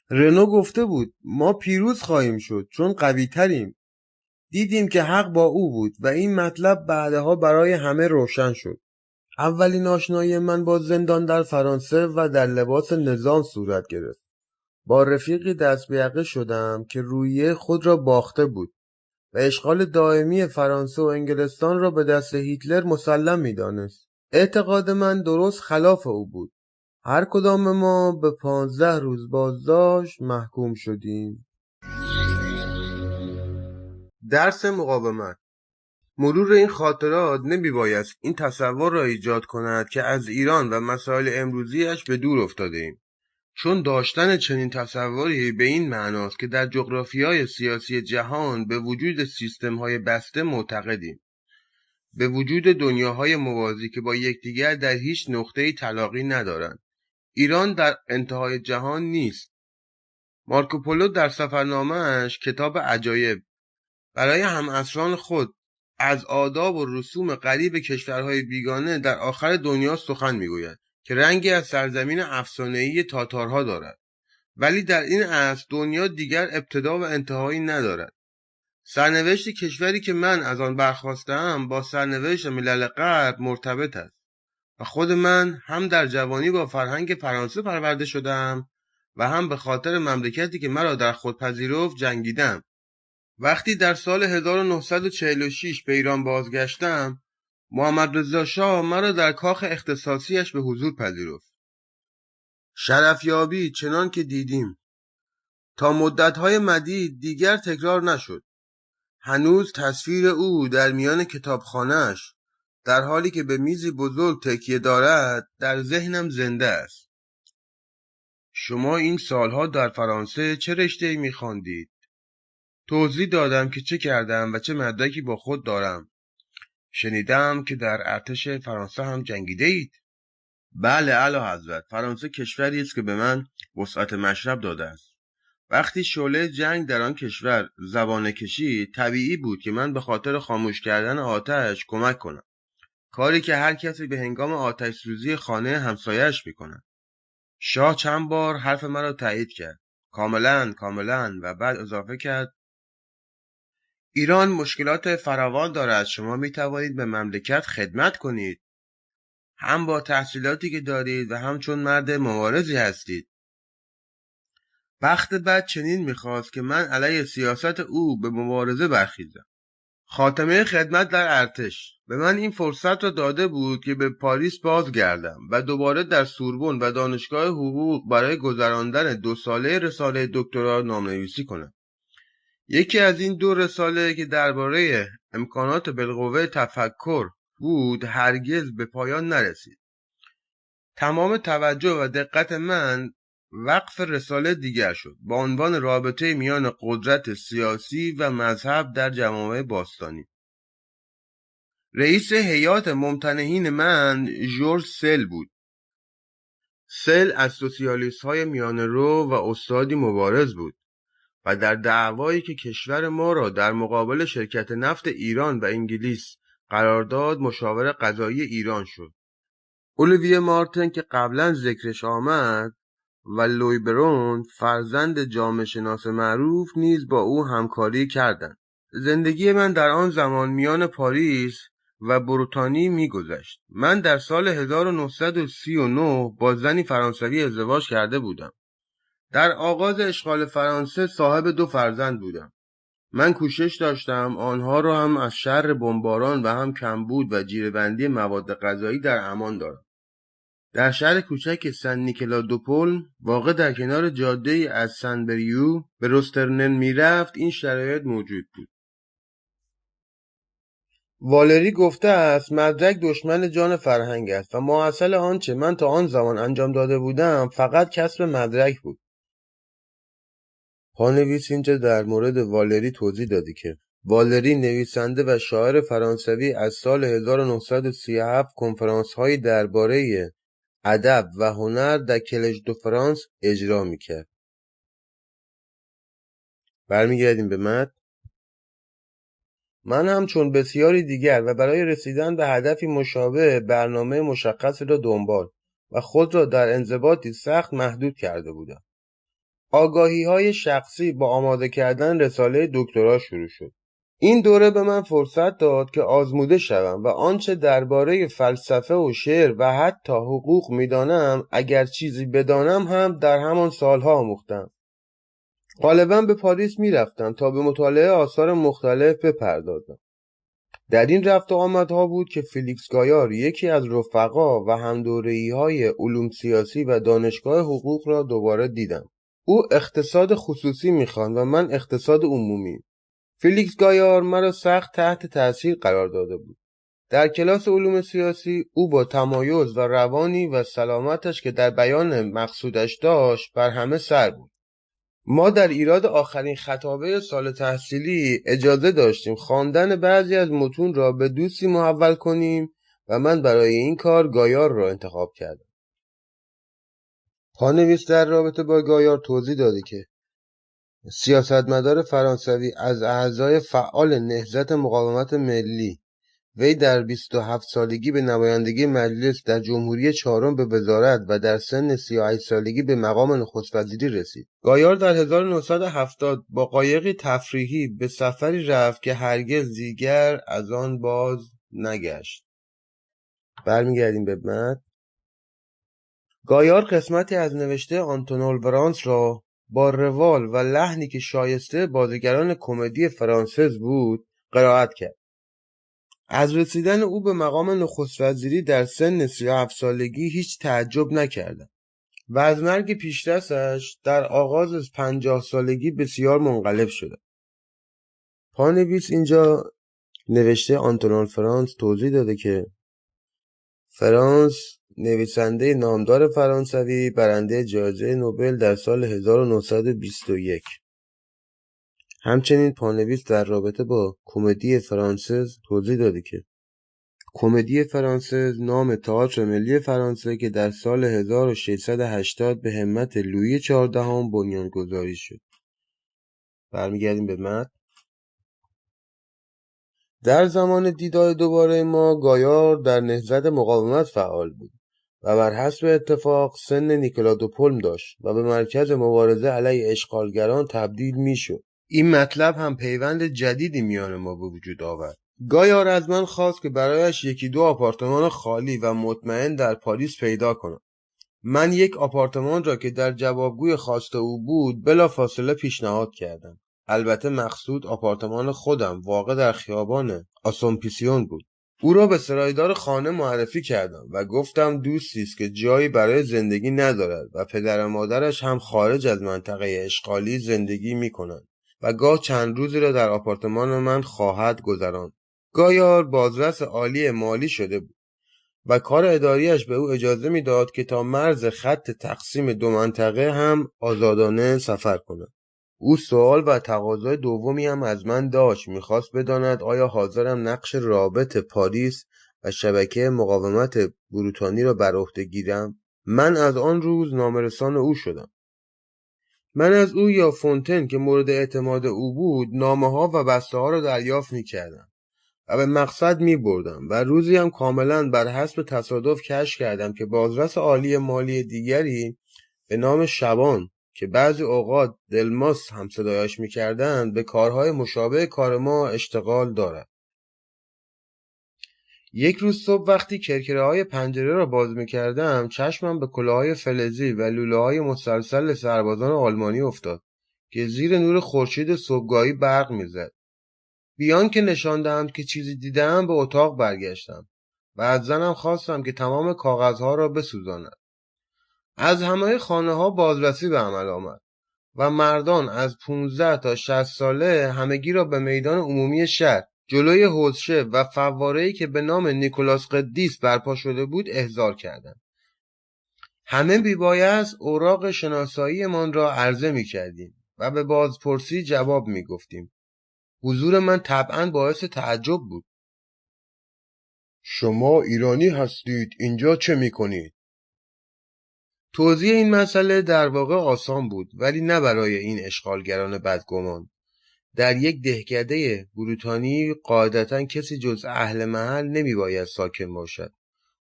رنو گفته بود ما پیروز خواهیم شد چون قوی تریم. دیدیم که حق با او بود و این مطلب بعدها برای همه روشن شد. اولین آشنایی من با زندان در فرانسه و در لباس نظام صورت گرفت. با رفیقی دست به یقه شدم که رویه خود را باخته بود و اشغال دائمی فرانسه و انگلستان را به دست هیتلر مسلم می‌دانست. اعتقاد من درست خلاف او بود. هر کدام ما به 15 روز بازداشت محکوم شدیم. درس مقاومت. مرور این خاطرات نمی‌بایست این تصور را ایجاد کند که از ایران و مسائل امروزیش به دور افتاده‌ایم، چون داشتن چنین تصوری به این معناست که در جغرافیای سیاسی جهان به وجود سیستم‌های بسته معتقدیم، به وجود دنیاهای موازی که با یکدیگر در هیچ نقطه‌ای تلاقی ندارند. ایران در انتهای جهان نیست. مارکوپولو در سفرنامه‌اش کتاب عجایب برای همعصران خود از آداب و رسوم غریب کشورهای بیگانه در آخر دنیا سخن می‌گوید که رنگی از سرزمین افسانه‌ای تاتارها دارد، ولی در این عصر دنیا دیگر ابتدا و انتهایی ندارد. سرنوشت کشوری که من از آن برخاستم با سرنوشت ملل غرب مرتبط است و خود من هم در جوانی با فرهنگ فرانسه پرورده شدم و هم به خاطر مملکتی که مرا در خود پذیرفت جنگیدم. وقتی در سال 1946 به ایران بازگشتم، محمد رضا شاه مرا در کاخ اختصاصیش به حضور پذیرفت. شرفیابی چنان که دیدیم تا مدت‌های مدید دیگر تکرار نشد. هنوز تصویر او در میان کتابخانه‌اش در حالی که به میزی بزرگ تکیه دارد در ذهنم زنده است. شما این سالها در فرانسه چه رشته‌ای می‌خواندید؟ توضیح دادم که چه کردم و چه مدرکی با خود دارم. شنیدم که در ارتش فرانسه هم جنگیده اید؟ بله اعلیحضرت، فرانسه کشوری است که به من وسعت مشرب داده است. وقتی شعله جنگ در آن کشور زبانه کشید، طبیعی بود که من به خاطر خاموش کردن آتش کمک کنم، کاری که هر کسی به هنگام آتش سوزی خانه همسایه‌اش می‌کند. شاه چند بار حرف مرا تایید کرد، کاملا، و بعد اضافه کرد ایران مشکلات فراوان دارد، شما می توانید به مملکت خدمت کنید، هم با تحصیلاتی که دارید و هم چون مرد مبارزی هستید. وقت بعد چنین می‌خواست که من علیه سیاست او به مبارزه برخیزم. خاتمه خدمت در ارتش به من این فرصت را داده بود که به پاریس بازگردم و دوباره در سوربن و دانشگاه حقوق برای گذراندن 2 ساله رساله دکترا نام‌نویسی کنم. یکی از این 2 رساله که درباره امکانات بالقوه تفکر بود هرگز به پایان نرسید. تمام توجه و دقت من وقف رساله دیگر شد با عنوان رابطه میان قدرت سیاسی و مذهب در جوامع باستانی. رئیس هیئات ممتنعین من ژورژ سل بود. سل از سوسیالیست‌های میانه‌رو و استادی مبارز بود و در دعوایی که کشور ما را در مقابل شرکت نفت ایران و انگلیس قرار داد مشاور قضایی ایران شد. اولیویه مارتن که قبلا ذکرش آمد و لوی برون فرزند جامعه شناس معروف نیز با او همکاری کردند. زندگی من در آن زمان میان پاریس و بروتانی می‌گذشت. من در سال 1939 با زنی فرانسوی ازدواج کرده بودم. در آغاز اشغال فرانسه صاحب 2 فرزند بودم. من کوشش داشتم آنها را هم از شر بمباران و هم کمبود و جیره‌بندی مواد غذایی در امان دارم. در شهر کوچک سن نیکلا دو پلم واقع در کنار جاده از سن بریو به روسترنن میرفت این شرایط موجود بود. والری گفته است مدرک دشمن جان فرهنگ است و ماحصل آنچه من تا آن زمان انجام داده بودم فقط کسب مدرک بود. پانویس اینجا در مورد والری توضیح دادی که والری نویسنده و شاعر فرانسوی از سال 1937 کنفرانس‌هایی درباره ادب و هنر در کلژ دو فرانس اجرا میکرد. برمیگردیم به متن. من هم چون بسیاری دیگر و برای رسیدن به هدفی مشابه برنامه مشخصی را دنبال و خود را در انضباطی سخت محدود کرده بودم. آگاهی‌های شخصی با آماده کردن رساله دکترا شروع شد. این دوره به من فرصت داد که آزموده شوم و آنچه درباره فلسفه و شعر و حتی حقوق می‌دانم اگر چیزی بدانم هم در همان سالها آموختم. غالباً به پاریس می‌رفتم تا به مطالعه آثار مختلف بپردازم. در این رفت و آمدها بود که فلیکس گایار یکی از رفقا و همدوره‌ای‌های علوم سیاسی و دانشگاه حقوق را دوباره دیدم. او اقتصاد خصوصی می‌خواند و من اقتصاد عمومی. فلیکس گایار مرا سخت تحت تاثیر قرار داده بود. در کلاس علوم سیاسی او با تمایز و روانی و سلامتش که در بیان مقصودش داشت بر همه سر بود. ما در ایراد آخرین خطابه سال تحصیلی اجازه داشتیم خواندن بعضی از متون را به دوستی محول کنیم و من برای این کار گایار را انتخاب کردم. پانویس در رابطه با گایار توضیح داده که سیاستمدار فرانسوی از اعضای فعال نهضت مقاومت ملی، وی در 27 سالگی به نمایندگی مجلس در جمهوری چهارم به وزارت و در سن 38 سالگی به مقام نخست‌وزیری رسید. گایار در 1970 با قایقی تفریحی به سفری رفت که هرگز دیگر از آن باز نگشت. برمیگردیم به متن. گایار قسمتی از نوشته آنتون ولفرانس را با روال و لحنی که شایسته بازیگران کمدی فرانسز بود قرائت کرد. از رسیدن او به مقام نخست‌وزیری در سن 37 سالگی هیچ تعجب نکردم و از مرگ پیشدستش در آغاز از 50 سالگی بسیار منقلب شدم. پانویس اینجا نوشته آنتون ولفرانس توضیح داده که فرانس نویسنده نامدار فرانسوی برنده جایزه نوبل در سال 1921. همچنین پانویس در رابطه با کمدی فرانسز توضیح داده که کمدی فرانسز نام تئاتر ملی فرانسه که در سال 1680 به همت لویی 14 بنیانگذاری شد. برمیگردیم به متن. در زمان دیدار دوباره ما گایار در نهضت مقاومت فعال بود و بر حسب اتفاق سن نیکلا دو پلم داشت و به مرکز مبارزه علیه اشغالگران تبدیل میشد. این مطلب هم پیوند جدیدی میان ما به وجود آورد. گایار از من خواست که برایش 1-2 آپارتمان خالی و مطمئن در پاریس پیدا کنم. من یک آپارتمان را که در جوابگوی خواست او بود بلافاصله پیشنهاد کردم. البته مقصود آپارتمان خودم واقع در خیابان آسومپسیون بود. او را به سرایدار خانه معرفی کردم و گفتم دوستی است که جایی برای زندگی ندارد و پدر و مادرش هم خارج از منطقه اشغالی زندگی می‌کنند و گاه چند روزی را در آپارتمان من خواهد گذراند. گایار بازرس عالی مالی شده بود. و کار اداریش به او اجازه میداد که تا مرز خط تقسیم دو منطقه هم آزادانه سفر کند. او سوال و تقاضای دومی هم از من داشت. میخواست بداند آیا حاضرم نقش رابط پاریس و شبکه مقاومت بروتانی را بر عهده گیرم. من از آن روز نامه‌رسان او شدم. من از او یا فونتن که مورد اعتماد او بود نامه‌ها و بسته‌ها را دریافت می‌کردم و به مقصد می‌بردم و روزی هم کاملا بر حسب تصادف کشف کردم که بازرس عالی مالی دیگری به نام شبان که بعضی اوقات دلماس هم صدایش می‌کردند به کارهای مشابه کار ما اشتغال دارد. یک روز صبح وقتی کرکره‌های پنجره را باز می‌کردم چشمم به کلاه‌های فلزی و لوله‌های مسلسل سربازان آلمانی افتاد که زیر نور خورشید صبحگاهی برق می‌زد. بیان که نشان دهم که چیزی دیدم به اتاق برگشتم و از زنم خواستم که تمام کاغذها را بسوزاند. از همه خانه‌ها بازرسی به عمل آمد و مردان از 15 تا 60 ساله همگی را به میدان عمومی شهر جلوی حوضچه و فواره‌ای که به نام نیکولاس قدیس برپا شده بود احضار کردند. همه بی‌بایست اوراق شناسایی‌مان را عرضه می‌کردیم و به بازپرسی جواب می‌گفتیم. حضور من طبعاً باعث تعجب بود. شما ایرانی هستید، اینجا چه می‌کنید؟ توضیح این مسئله در واقع آسان بود ولی نه برای این اشغالگران بدگمان. در یک دهکده بروتانی قاعدتاً کسی جز اهل محل نمی‌باید ساکن باشد.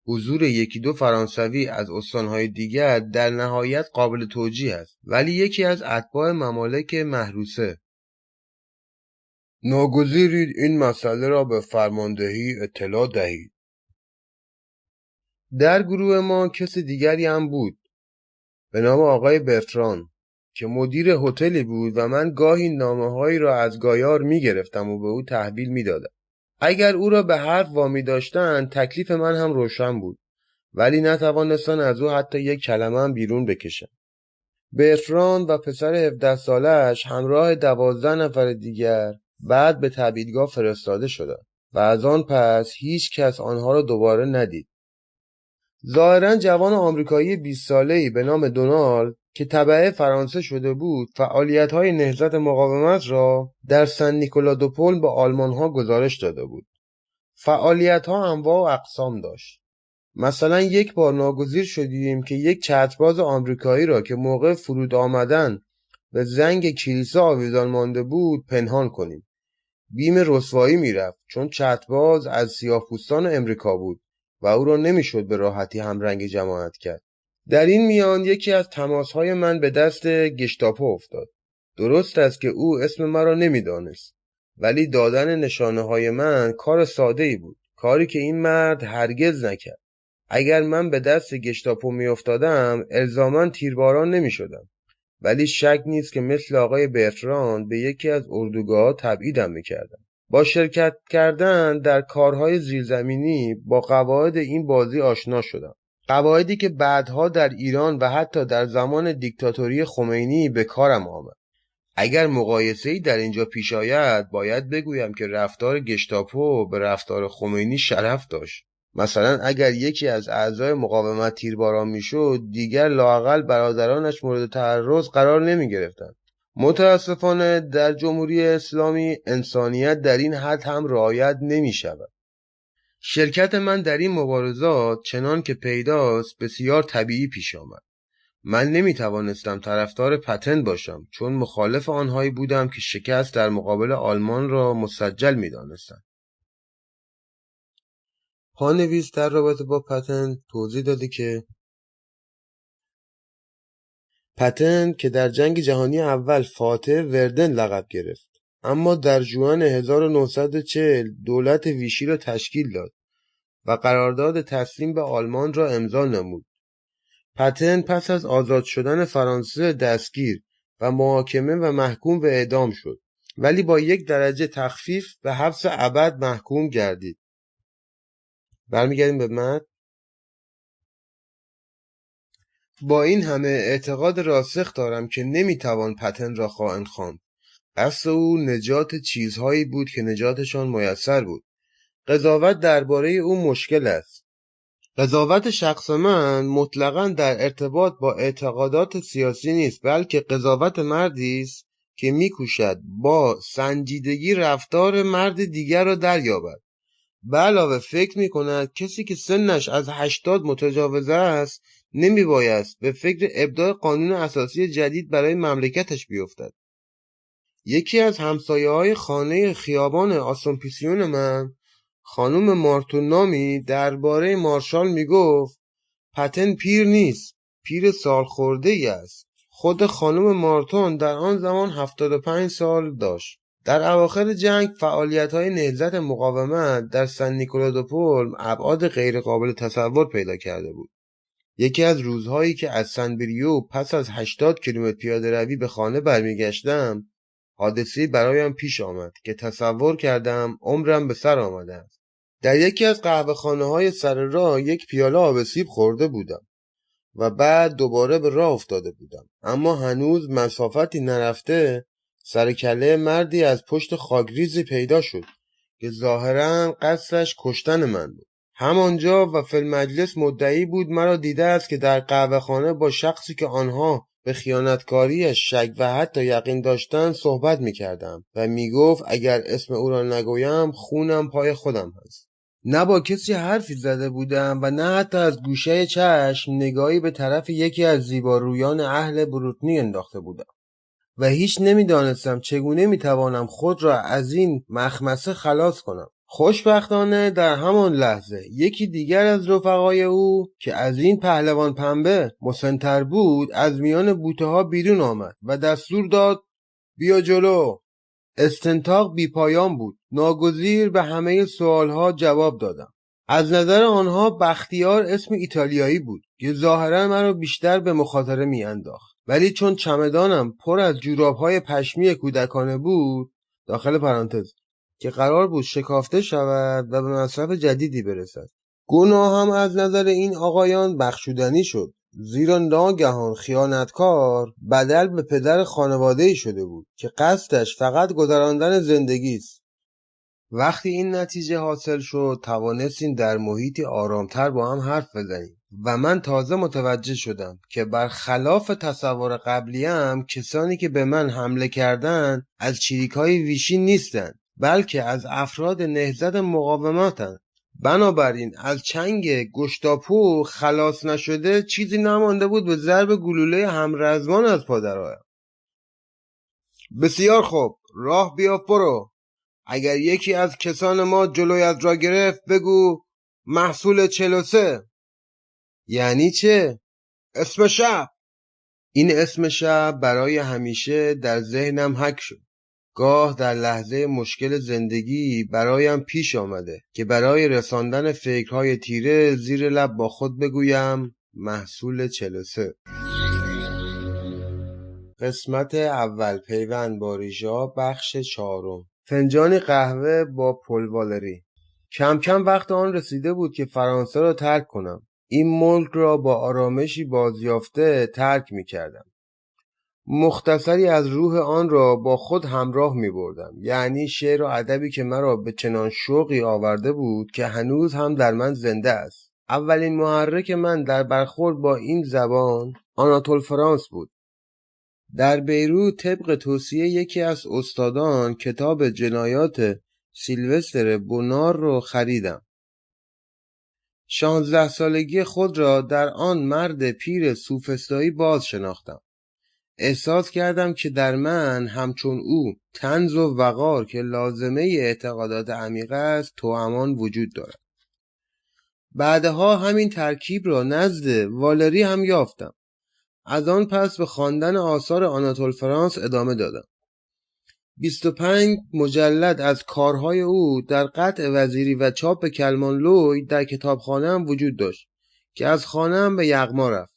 حضور یکی دو فرانسوی از استانهای دیگر در نهایت قابل توجیه است ولی یکی از اتباع ممالک محروسه. ناگزیرید این مسئله را به فرماندهی اطلاع دهید. در گروه ما کسی دیگری هم بود به نام آقای برتران که مدیر هتلی بود و من گاهی نامه‌هایی را از گایار می‌گرفتم و به او تحویل می‌دادم. اگر او را به حرف وامی داشتند تکلیف من هم روشن بود ولی نتوانستن از او حتی یک کلمه هم بیرون بکشن. برتران و پسر 17 سالش همراه 12 نفر دیگر بعد به تبعیدگاه فرستاده شدند و از آن پس هیچ کس آنها را دوباره ندید. ظاهراً جوان آمریکایی 20 ساله‌ای به نام دونالد که تبع فرانسه شده بود فعالیت‌های نهضت مقاومت را در سن نیکولادوپول به آلمان‌ها گزارش داده بود. فعالیت‌ها انواع و اقسام داشت. مثلا یک بار ناگزیر شدیم که یک چترباز آمریکایی را که موقع فرود آمدن به زنگ کلیسا آویزان مانده بود پنهان کنیم. بیم رسوایی میرفت چون چترباز از سیاه‌پوستان امریکا بود و او را نمیشد به راحتی همرنگ جماعت کرد. در این میان یکی از تماس‌های من به دست گشتاپو افتاد. درست است که او اسم مرا نمیدانست ولی دادن نشانه‌های من کار ساده‌ای بود، کاری که این مرد هرگز نکرد. اگر من به دست گشتاپو میافتادم الزاماً تیرباران نمیشدم ولی شک نیست که مثل آقای برتراند به یکی از اردوگاه‌ها تبعیدم میکردم. با شرکت کردن در کارهای زیرزمینی با قواعد این بازی آشنا شدم. قواعدی که بعدها در ایران و حتی در زمان دیکتاتوری خمینی به کارم آمد. اگر مقایسه‌ای در اینجا پیش آید باید بگویم که رفتار گشتاپو به رفتار خمینی شرف داشت. مثلا اگر یکی از اعضای مقاومت تیرباران میشد دیگر لااقل برادرانش مورد تعرض قرار نمی گرفتند. متاسفانه در جمهوری اسلامی انسانیت در این حد هم رعایت نمی شود. شرکت من در این مبارزات چنان که پیداست بسیار طبیعی پیش آمد. من نمی توانستم طرفدار پتن باشم چون مخالف آنهایی بودم که شکست در مقابل آلمان را مسجل می دانستند. پانویس در رابطه با پتن توضیح داده که پتن که در جنگ جهانی اول فاتح وردن لقب گرفت اما در ژوئن 1940 دولت ویشی را تشکیل داد و قرارداد تسلیم به آلمان را امضا نمود. پتن پس از آزاد شدن فرانسه دستگیر و محاکمه و محکوم به اعدام شد ولی با 1 درجه تخفیف به حبس ابد محکوم گردید. برمیگردیم به متن. با این همه اعتقاد راسخ دارم که نمیتوان پتن را خائن خواند. قصد او نجات چیزهایی بود که نجاتشان میسر بود. قضاوت درباره او مشکل است. قضاوت شخص من مطلقاً در ارتباط با اعتقادات سیاسی نیست، بلکه قضاوت مردی است که می‌کوشد با سنجیدگی رفتار مرد دیگر را دریابد. به علاوه فکر می‌کند کسی که سنش از 80 متجاوز است نمی‌بایست به فکر ابداع قانون اساسی جدید برای مملکتش بیفتد. یکی از همسایه‌های خانه خیابان آسونپیسیون من، خانم مارتون نامی، درباره مارشال میگفت پتن پیر نیست، پیر سالخورده ای است. خود خانم مارتون در آن زمان 75 سال داشت. در اواخر جنگ فعالیت‌های نهضت مقاومت در سن نیکولادوپول ابعاد غیرقابل تصور پیدا کرده بود. یکی از روزهایی که از سن بریو پس از 80 کیلومتر پیاده روی به خانه برمیگشتم، حادثه‌ای برایم پیش آمد که تصور کردم عمرم به سر آمده است. در یکی از قهوه‌خانه‌های سر راه یک پیاله آب سیب خورده بودم و بعد دوباره به راه افتاده بودم، اما هنوز مسافتی نرفته سر کله مردی از پشت خاکریزی پیدا شد که ظاهراً قصدش کشتن من بود. همانجا و فی المجلس مدعی بود مرا دیده است که در قهوه‌خانه با شخصی که آنها به خیانتکاریش شک و حتی یقین داشتند صحبت می‌کردم و میگفت اگر اسم او را نگویم خونم پای خودم هست. نه با کسی حرفی زده بودم و نه حتی از گوشه چشم نگاهی به طرف یکی از زیبارویان اهل بروتنی انداخته بودم و هیچ نمیدانستم چگونه میتوانم خود را از این مخمسه خلاص کنم. خوشبختانه در همان لحظه یکی دیگر از رفقای او که از این پهلوان پنبه مسن‌تر بود از میان بوته ها بیرون آمد و دستور داد بیا جلو. استنطاق بی پایان بود. ناگزیر به همه سوالها جواب دادم. از نظر آنها بختیار اسم ایتالیایی بود که ظاهرا مرا بیشتر به مخاطره می انداخت، ولی چون چمدانم پر از جوراب‌های پشمی کودکانه بود داخل پرانتز که قرار بود شکافته شود و به مصرف جدیدی برسد، گناهم از نظر این آقایان بخشودنی شد، زیرا ناگهان خیانتکار بدل به پدر خانواده‌ای شده بود که قصدش فقط گذراندن زندگی است. وقتی این نتیجه حاصل شد توانستیم در محیطی آرامتر با هم حرف بزنیم و من تازه متوجه شدم که برخلاف تصور قبلیم کسانی که به من حمله کردند از چریک‌های ویشی نیستند، بلکه از افراد نهضت مقاومتند. بنابراین از چنگ گشتاپو خلاص نشده چیزی نمانده بود به ضرب گلوله همرزمان از پادرهایم. بسیار خوب، راه بیافت برو. اگر یکی از کسان ما جلویت را گرفت بگو محصول 43. یعنی چه؟ اسم شب. این اسم شب برای همیشه در ذهنم حک شد. گاه در لحظه مشکل زندگی برایم پیش آمده که برای رساندن فکرهای تیره زیر لب با خود بگویم محصول 43. قسمت اول، پیوند با ریژا، بخش 4. فنجانی قهوه با پل والری. کم کم وقت آن رسیده بود که فرانسه را ترک کنم. این ملک را با آرامشی بازیافته ترک می کردم. مختصری از روح آن را با خود همراه می بردم، یعنی شعر و ادبی که مرا به چنان شوقی آورده بود که هنوز هم در من زنده است. اولین محرک من در برخورد با این زبان آناتول فرانس بود. در بیروت طبق توصیه یکی از استادان کتاب جنایات سیلوستر بونار رو خریدم. 16 سالگی خود را در آن مرد پیر سوفسطایی باز شناختم. احساس کردم که در من همچون او طنز و وقار که لازمه اعتقادات عمیق است توامان وجود دارد. بعدها همین ترکیب را نزد والری هم یافتم. از آن پس به خواندن آثار آناتول فرانس ادامه دادم. 25 مجلد از کارهای او در قطع وزیری و چاپ کلمان لوی در کتابخانه‌ام وجود داشت که از خانه‌ام به یغما رفت.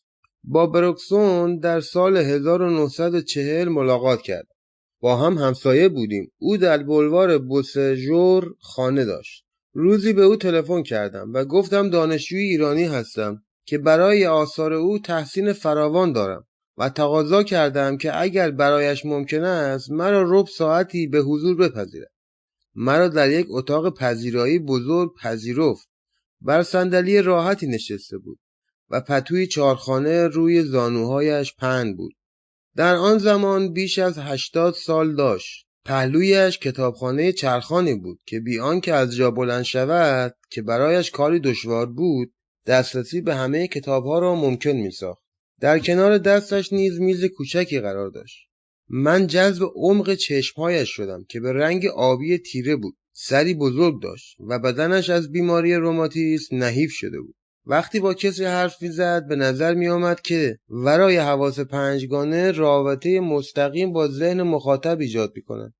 با بروکسون در سال 1940 ملاقات کردم. با هم همسایه بودیم. او در بولوار بوسژور خانه داشت. روزی به او تلفن کردم و گفتم دانشجوی ایرانی هستم که برای آثار او تحسین فراوان دارم و تقاضا کردم که اگر برایش ممکن است مرا ربع ساعتی به حضور بپذیرد. مرا در یک اتاق پذیرایی بزرگ پذیرفت بر صندلی راحتی نشسته بود و پتوی چارخانه روی زانوهایش پهن بود. در آن زمان بیش از 80 سال داشت. پهلویش کتابخانه چرخانی بود که بی آنکه از جا بلند شود، که برایش کاری دشوار بود، دسترسی به همه کتابها را ممکن می‌ساخت. در کنار دستش نیز میز کوچکی قرار داشت. من جذب عمق چشمهایش شدم که به رنگ آبی تیره بود. سری بزرگ داشت و بدنش از بیماری روماتیسم نحیف شده بود. وقتی با کسی حرف می‌زد به نظر می‌آمد که ورای حواس پنجگانه رابطه مستقیم با ذهن مخاطب ایجاد می‌کند.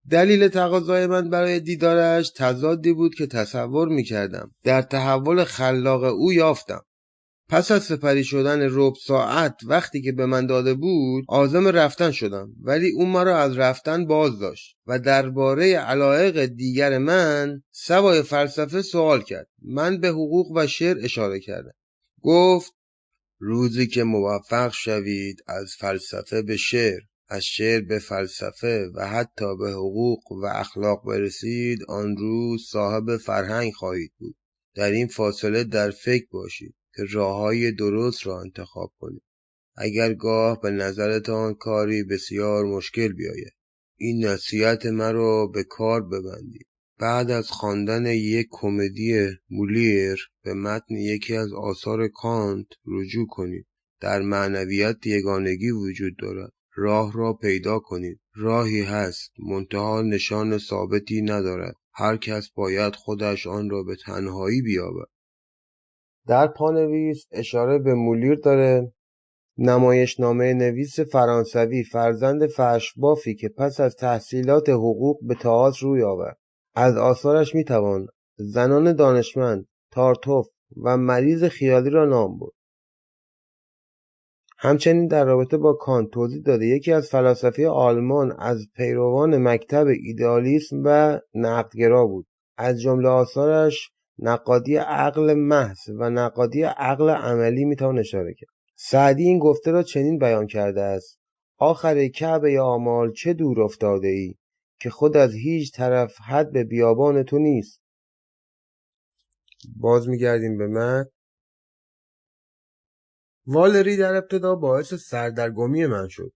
دلیل تقاضای من برای دیدارش تضادی بود که تصور می‌کردم در تحول خلاق او یافتم. پس از سپری شدن ربع ساعت وقتی که به من داده بود، عازم رفتن شدم، ولی او مرا از رفتن باز داشت و درباره علایق دیگر من سوای فلسفه سوال کرد. من به حقوق و شعر اشاره کردم. گفت روزی که موفق شوید از فلسفه به شعر، از شعر به فلسفه و حتی به حقوق و اخلاق برسید، آن روز صاحب فرهنگ خواهید بود. در این فاصله در فکر باشید که راههای درست را انتخاب کنید. اگر گاه به نظرتان کاری بسیار مشکل بیاید، این نصیحت مرا به کار ببندید. بعد از خواندن یک کمدی مولیر به متن یکی از آثار کانت رجوع کنید. در معنویت یگانگی وجود دارد. راه را پیدا کنید. راهی هست، منتها نشان ثابتی ندارد. هر کس باید خودش آن را به تنهایی بیابد. در پانویس اشاره به مولیر داره، نمایشنامه نویس فرانسوی، فرزند فرشبافی که پس از تحصیلات حقوق به تئاتر روی آورد. از آثارش میتوان زنان دانشمند، تارتوف و مریض خیالی را نام برد. همچنین در رابطه با کانت توضیح داده یکی از فلاسفه آلمان از پیروان مکتب ایدئالیسم و نقدگرا بود. از جمله آثارش نقادی عقل محض و نقادی عقل عملی میتوان اشاره کرد. سعدی این گفته را چنین بیان کرده است: آخر کعبه آمال چه دور افتاده ای که خود از هیچ طرف حد به بیابان تو نیست. باز میگردیم به متن. والری در ابتدا باعث سردرگمی من شد.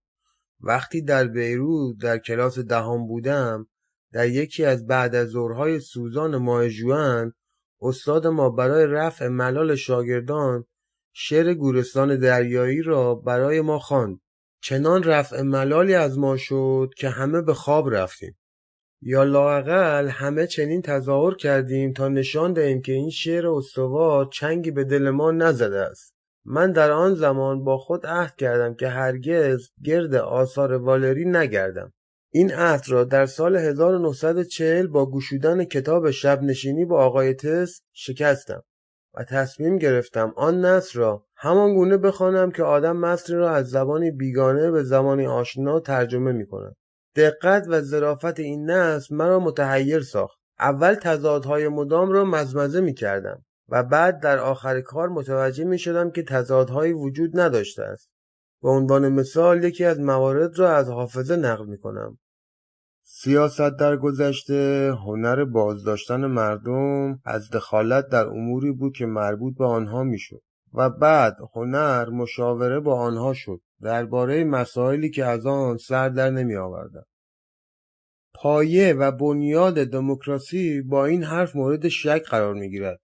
وقتی در بیروت در کلاس دهم بودم، در یکی از بعد از ظهرهای سوزان ماه ژوئن، استاد ما برای رفع ملال شاگردان شعر گورستان دریایی را برای ما خواند. چنان رفع ملالی از ما شد که همه به خواب رفتیم، یا لااقل همه چنین تظاهر کردیم تا نشان دهیم که این شعر استوار چنگی به دل ما نزده است. من در آن زمان با خود عهد کردم که هرگز گرد آثار والری نگردم. این عهد را در سال 1940 با گشودن کتاب شب نشینی با آقای تست شکستم و تصمیم گرفتم آن نثر را همان گونه بخوانم که آدم متنی را از زبانی بیگانه به زبانی آشنا ترجمه می کند. دقت و ظرافت این نثر مرا متحیر ساخت. اول تضادهای مدام را مزمزه می کردم و بعد در آخر کار متوجه می شدم که تضادهایی وجود نداشته است. به عنوان مثال یکی از موارد را از حافظه نقل می کنم. سیاست در گذشته هنر بازداشتن مردم از دخالت در اموری بود که مربوط به آنها می شد و بعد هنر مشاوره با آنها شد درباره مسائلی که از آن سر در نمی آوردند. پایه و بنیاد دموکراسی با این حرف مورد شک قرار می گیرد.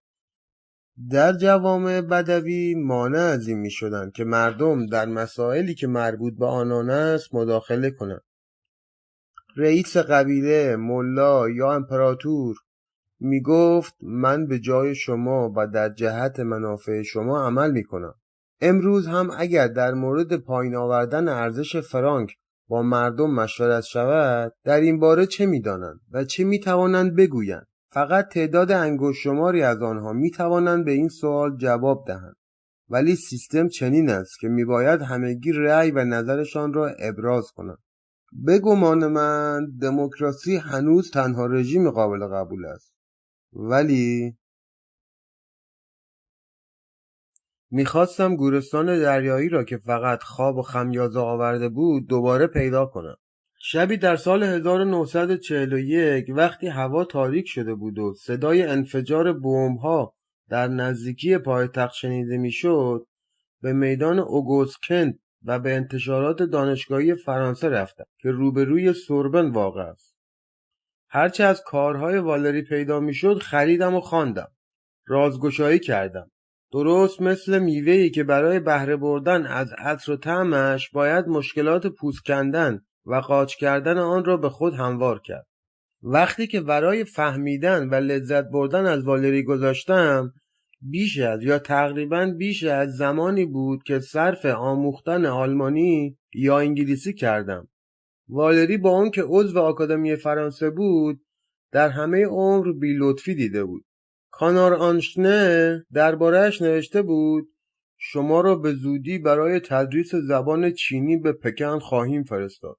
در جوامع بدوی مانع از این می شدند که مردم در مسائلی که مربوط به آنان است مداخله کنند. رئیس قبیله، ملا یا امپراتور می گفت من به جای شما و در جهت منافع شما عمل می کنم. امروز هم اگر در مورد پایین آوردن ارزش فرانک با مردم مشورت شود، در این باره چه می دانند و چه می توانند بگویند؟ فقط تعداد انگشت شماری از آنها می توانند به این سوال جواب دهند. ولی سیستم چنین است که می باید همگی رأی و نظرشان را ابراز کنند. به گمان من دموکراسی هنوز تنها رژیم قابل قبول است، ولی میخواستم گورستان دریایی را که فقط خواب و خمیازه آورده بود دوباره پیدا کنم. شبی در سال 1941 وقتی هوا تاریک شده بود و صدای انفجار بمب‌ها در نزدیکی پایتخت شنیده میشد، به میدان اوگوست کنت و به انتشارات دانشگاهی فرانسه رفتم که روبروی سوربن واقع است. هرچه از کارهای والری پیدا میشد خریدم و خواندم. رازگشایی کردم. درست مثل میوه‌ای که برای بهره بردن از عطر و طعمش باید مشکلات پوست کندن و قاچ کردن آن را به خود هموار کرد. وقتی که برای فهمیدن و لذت بردن از والری گذاشتم، بیش از یا تقریباً بیش از زمانی بود که صرف آموختن آلمانی یا انگلیسی کردم. والری با اون که عضو آکادمی فرانسه بود، در همه عمر بی‌لطفی دیده بود. کانار آنشنه درباره‌اش نوشته بود: شما را به زودی برای تدریس زبان چینی به پکن خواهیم فرستاد.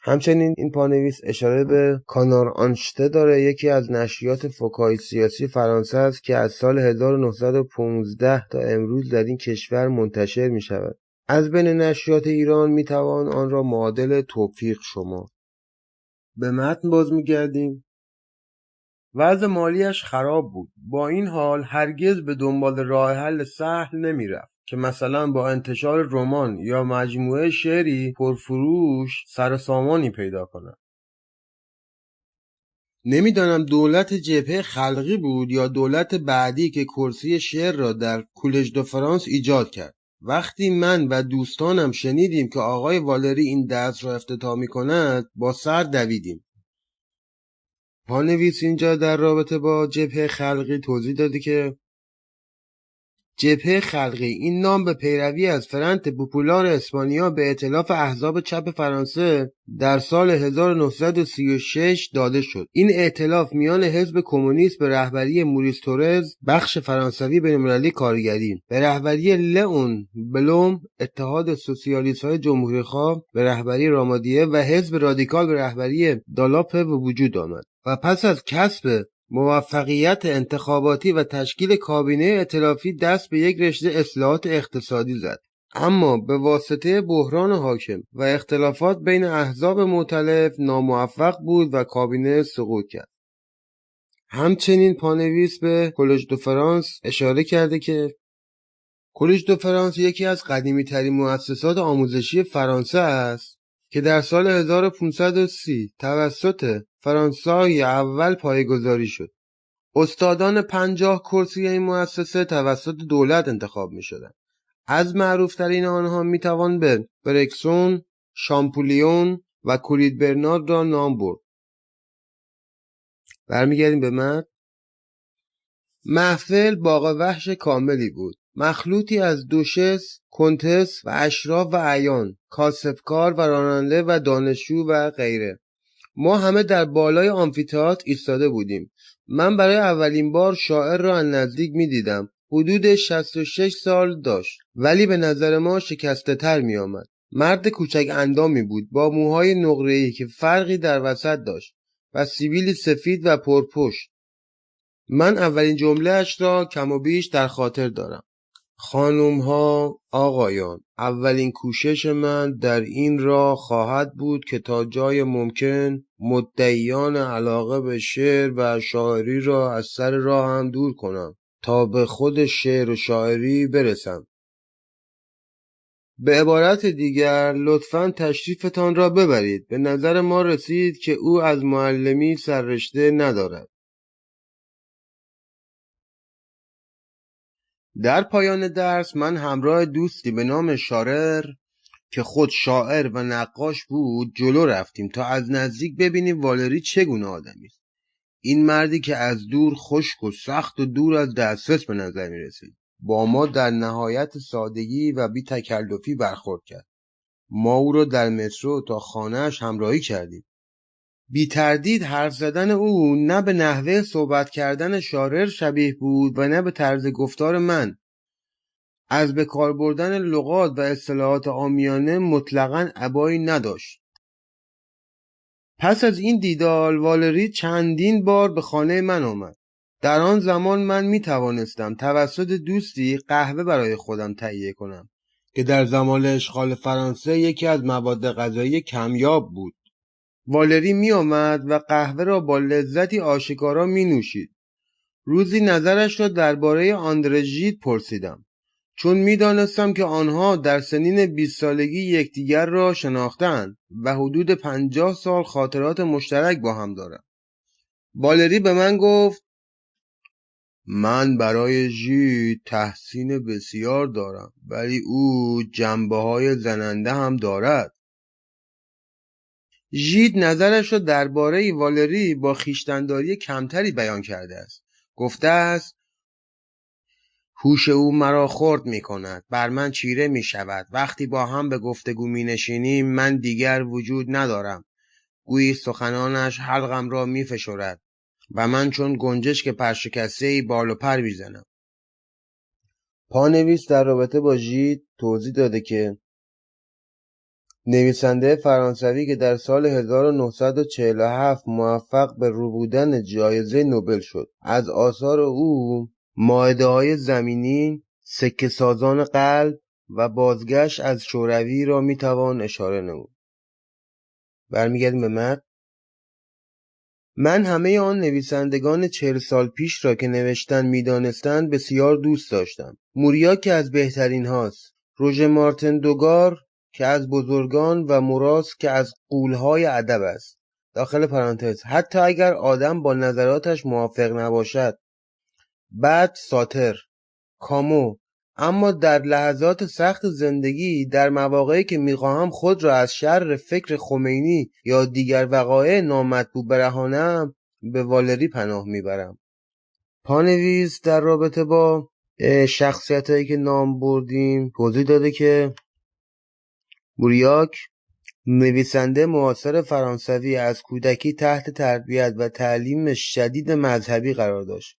همچنین این پانویس اشاره به کانار آنشته داره، یکی از نشریات فوکای سیاسی فرانسه است که از سال 1915 تا امروز در این کشور منتشر می شود. از بین نشریات ایران می توان آن را معادل توفیق شمرد. به متن باز می گردیم. وضع مالیش خراب بود. با این حال هرگز به دنبال راه حل سهل نمی رفت که مثلا با انتشار رمان یا مجموعه شعری پرفروش سر و سامانی پیدا کند. نمیدانم دولت جبهه خلقی بود یا دولت بعدی که کرسی شعر را در کولژ دو فرانس ایجاد کرد. وقتی من و دوستانم شنیدیم که آقای والری این درس را افتتاح می‌کند، با سر دویدیم. پانویس اینجا در رابطه با جبهه خلقی توضیح داده که جبهه خلقی این نام به پیروی از فرنت پوپولار اسپانیا به ائتلاف احزاب چپ فرانسه در سال 1936 داده شد. این ائتلاف میان حزب کمونیست به رهبری موریس تورز، بخش فرانسوی بین‌المللی کارگری به رهبری لئون بلوم، اتحاد سوسیالیست‌های جمهوری‌خواه به رهبری رامادیه و حزب رادیکال به رهبری دالاپ به وجود آمد و پس از کسب موفقیت انتخاباتی و تشکیل کابینه ائتلافی دست به یک رشته اصلاحات اقتصادی زد، اما به واسطه بحران حاکم و اختلافات بین احزاب مختلف ناموفق بود و کابینه سقوط کرد. همچنین پانویس به کولژ دو فرانس اشاره کرده که کولژ دو فرانس یکی از قدیمی ترین مؤسسات آموزشی فرانسه است که در سال 1530 توسط فرانسای اول پایه‌گذاری شد. استادان 50 کرسی این مؤسسه توسط دولت انتخاب می شدند. از معروفترین آنها می توان به برکسون، شامپولیون و کولید برنارد را نام برد. برمیگردیم به متن. محفل باغ وحش کاملی بود. مخلوطی از دوشس، کنتس و اشراف و اعیان، کاسبکار و راننده و دانشجو و غیره. ما همه در بالای آمفی‌تئاتر ایستاده بودیم. من برای اولین بار شاعر را از نزدیک می دیدم. حدود 66 سال داشت، ولی به نظر ما شکسته تر می آمد. مرد کوچک اندامی بود با موهای نقره‌ای که فرقی در وسط داشت و سیبیلی سفید و پرپشت. من اولین جمله اش را کم و بیش در خاطر دارم. خانم ها، آقایان، اولین کوشش من در این راه خواهد بود که تا جای ممکن مدعیان علاقه به شعر و شاعری را از سر راهم دور کنم تا به خود شعر و شاعری برسم. به عبارت دیگر لطفاً تشریفتان را ببرید. به نظر ما رسید که او از معلمی سررشته ندارد. در پایان درس من همراه دوستی به نام شارر که خود شاعر و نقاش بود جلو رفتیم تا از نزدیک ببینیم والری چگونه آدمی است. این مردی که از دور خشک و سخت و دور از دسترس به نظر می رسید با ما در نهایت سادگی و بی تکلفی برخورد کرد. ما او را در مترو تا خانه‌اش همراهی کردیم. بی تردید حرف زدن او نه به نحوه صحبت کردن شارر شبیه بود و نه به طرز گفتار من. از به کار بردن لغات و اصطلاحات عامیانه مطلقاً ابایی نداشت. پس از این دیدار والری چندین بار به خانه من آمد. در آن زمان من می توانستم توسط دوستی قهوه برای خودم تهیه کنم که در زمان اشغال فرانسه یکی از مواد غذایی کمیاب بود. والری می آمد و قهوه را با لذتی آشکارا می نوشید. روزی نظرش را درباره آندره ژید پرسیدم، چون می‌دانستم که آنها در سنین 20 سالگی یکدیگر را شناختند و حدود 50 سال خاطرات مشترک با هم دارند. والری به من گفت من برای ژید تحسین بسیار دارم، ولی او جنبه‌های زننده هم دارد. ژید نظرش را درباره والری با خویشتن‌داری کمتری بیان کرده است. گفته است هوش او مرا خرد می کند، بر من چیره می شود. وقتی با هم به گفتگو می نشینیم من دیگر وجود ندارم. گویی سخنانش حلقم را می فشرد و من چون گنجشک پرشکسته‌ای بال و پر می زنم. پانویس در رابطه با ژید توضیح داده که نویسنده فرانسوی که در سال 1947 موفق به رو بودن جایزه نوبل شد، از آثار او مائده‌های زمینی، سکه سازان قلب و بازگشت از شوروی را میتوان اشاره نمود. برمیگردیم به متن. من همه آن نویسندگان 40 سال پیش را که نوشتن میدانستند بسیار دوست داشتم. موریاک که از بهترین هاست، روژه مارتن دوگار که از بزرگان و موراس که از غول‌های ادب است. داخل پرانتز حتی اگر آدم با نظراتش موافق نباشد. بعد ساتر، کامو، اما در لحظات سخت زندگی، در مواقعی که میخواهم خود را از شر فکر خمینی یا دیگر وقایع نامطبوع برهانم، به والری پناه میبرم. پانویس در رابطه با شخصیتایی که نام بردیم توضیح داده که موریاک نویسنده معاصر فرانسوی از کودکی تحت تربیت و تعلیم شدید مذهبی قرار داشت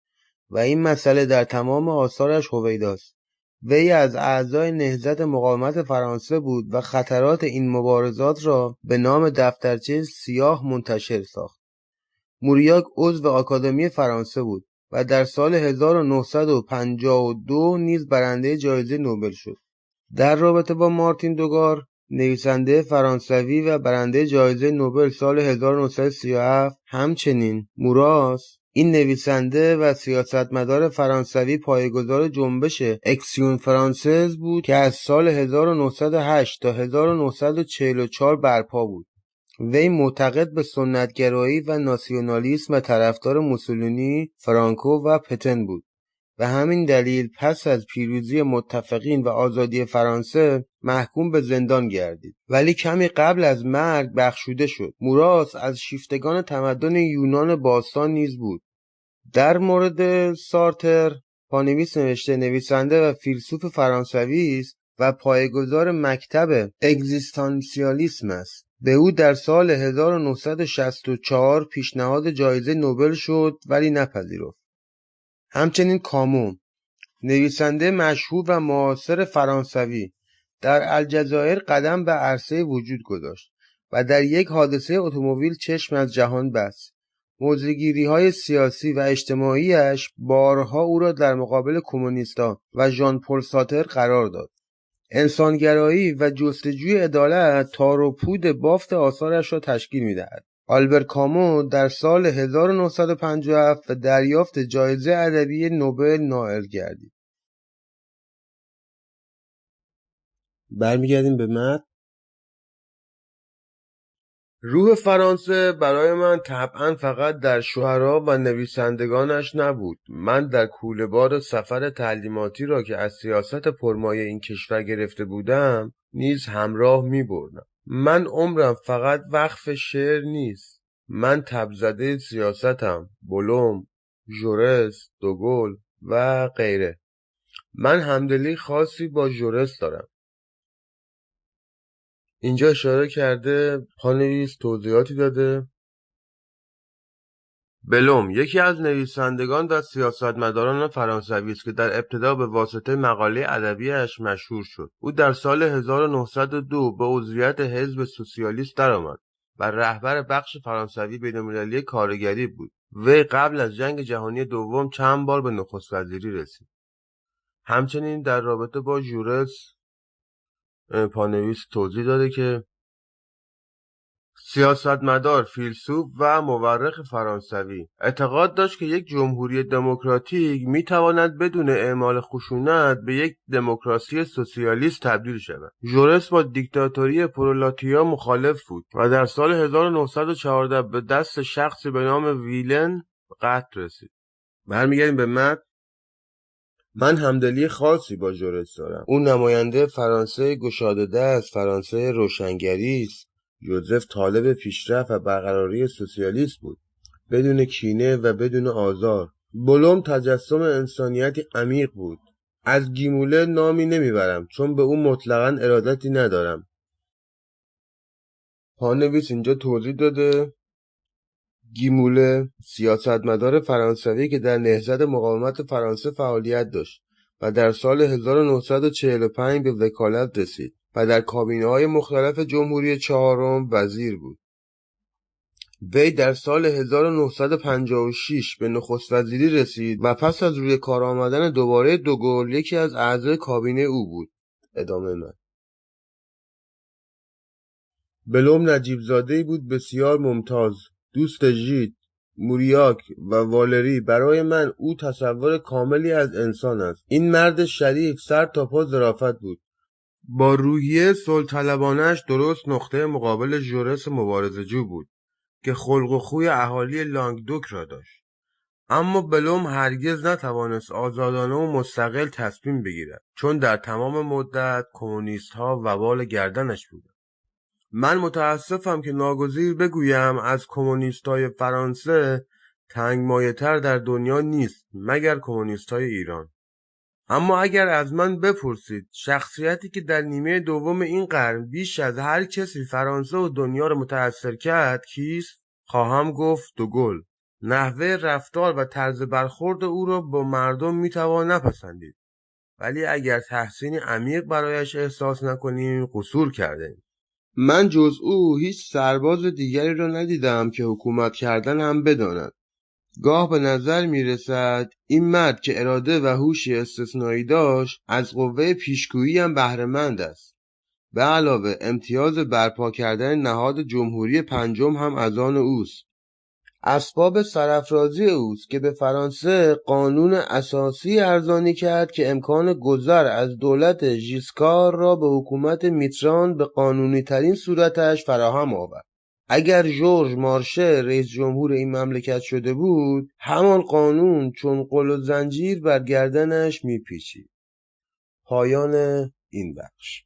و این مسئله در تمام آثارش هویداست. وی از اعضای نهضت مقاومت فرانسه بود و خطرات این مبارزات را به نام دفترچه سیاه منتشر ساخت. موریاک عضو آکادمی فرانسه بود و در سال 1952 نیز برنده جایزه نوبل شد. در رابطه با مارتین دوگار، نویسنده فرانسوی و برنده جایزه نوبل سال 1937، همچنین موراس، این نویسنده و سیاستمدار فرانسوی پایه‌گذار جنبش اکسیون فرانسز بود که از سال 1908 تا 1944 برپا بود. وی معتقد به سنتگرایی و ناسیونالیسم و طرفدار موسولینی، فرانکو و پتن بود. و همین دلیل پس از پیروزی متفقین و آزادی فرانسه محکوم به زندان گردید، ولی کمی قبل از مرگ بخشوده شد. موراس از شیفتگان تمدن یونان باستان نیز بود. در مورد سارتر، پانویس نوشته نویسنده و فیلسوف فرانسوی است و پایه‌گذار مکتب اگزیستانسیالیسم است. به او در سال 1964 پیشنهاد جایزه نوبل شد ولی نپذیرفت. همچنین کامو، نویسنده مشهور و معاصر فرانسوی، در الجزایر قدم به عرصه وجود گذاشت و در یک حادثه اتومبیل چشم از جهان بست. موضع‌گیری‌های سیاسی و اجتماعیش بارها او را در مقابل کمونیستان و ژان پل سارتر قرار داد. انسانگرایی و جستجوی عدالت تار و پود بافت آثارش را تشکیل می‌دهد. آلبر کامو در سال 1957 به دریافت جایزه ادبی نوبل نائل گردید. برمیگردیم به متن. روح فرانسه برای من طبعاً فقط در شعرا و نویسندگانش نبود. من در کوله‌بار سفر تعلیماتی را که از سیاست پرمایه این کشور گرفته بودم نیز همراه می-بردم. من عمرم فقط وقف شعر نیست. من تب‌زده سیاستم، بولوم، ژورس، دوگل و غیره. من همدلی خاصی با ژورس دارم. اینجا اشاره کرده، پانویس توضیحاتی داده. بلوم یکی از نویسندگان و سیاستمداران فرانسوی است که در ابتدا به واسطه مقاله ادبیش مشهور شد. او در سال 1902 به عضویت حزب سوسیالیست درآمد و رهبر بخش فرانسوی بین‌المللی کارگری بود. وی قبل از جنگ جهانی دوم چند بار به نخست وزیری رسید. همچنین در رابطه با ژورس، پانویس توضیح داده که سیاستمدار، فیلسوف و مورخ فرانسوی اعتقاد داشت که یک جمهوری دموکراتیک میتواند بدون اعمال خشونت به یک دموکراسی سوسیالیست تبدیل شود. ژورس با دیکتاتوری پرولاتاریا مخالف بود و در سال 1914 به دست شخصی به نام ویلن قتل رسید. برمیگردیم به متن. من همدلی خاصی با ژورس دارم. اون نماینده فرانسه گشاده دست، فرانسه روشنگری است. یوزف طالب پیشرفت و برقراری سوسیالیست بود، بدون کینه و بدون آزار. بلوم تجسم انسانیتی عمیق بود. از گیموله نامی نمیبرم چون به اون مطلقاً ارادتی ندارم. پانویس اینجا توضیح داده. گیموله سیاستمدار فرانسوی که در نهضت مقاومت فرانسه فعالیت داشت و در سال 1945 به وکالت رسید و در کابینه‌های مختلف جمهوری چهارم وزیر بود. وی در سال 1956 به نخست وزیری رسید و پس از روی کار آمدن دوباره دوگل یکی از اعضای کابینه او بود. ادامه من. بلوم نجیب زاده‌ای بود بسیار ممتاز. دوست ژیت، موریاک و والری. برای من او تصور کاملی از انسان است. این مرد شریف سر تا پا ظرافت بود. با روحیه صلح‌طلبانه‌اش درست نقطه مقابل ژورس مبارزه‌جو بود که خلق و خوی اهالی لانگدوک را داشت. اما بلوم هرگز نتوانست آزادانه و مستقل تصمیم بگیرد چون در تمام مدت کمونیست‌ها وبال گردنش بودند. من متاسفم که ناگزیر بگویم از کمونیست‌های فرانسه تنگمایه‌تر در دنیا نیست مگر کمونیست‌های ایران. اما اگر از من بپرسید شخصیتی که در نیمه دوم این قرن بیش از هر کسی فرانسه و دنیا را متأثر کرد کیست؟ خواهم گفت دوگل. نحوه رفتار و طرز برخورد او را با مردم میتوان نپسندید، ولی اگر تحسینی عمیق برایش احساس نکنیم قصور کردیم. من جز او هیچ سرباز دیگری را ندیدم که حکومت کردن هم بداند. گاه به نظر می رسد این مرد که اراده و هوشی استثنایی داشت از قوه پیشگویی هم بهره‌مند است. به علاوه امتیاز برپا کردن نهاد جمهوری پنجم هم از آن اوست. اسباب سرافرازی اوست که به فرانسه قانون اساسی ارزانی کرد که امکان گذر از دولت ژیسکار را به حکومت میتران به قانونی ترین صورتش فراهم آورد. اگر ژورژ مارشه رئیس جمهور این مملکت شده بود، همان قانون چون قل و زنجیر بر گردنش میپیچید. پایان این بخش.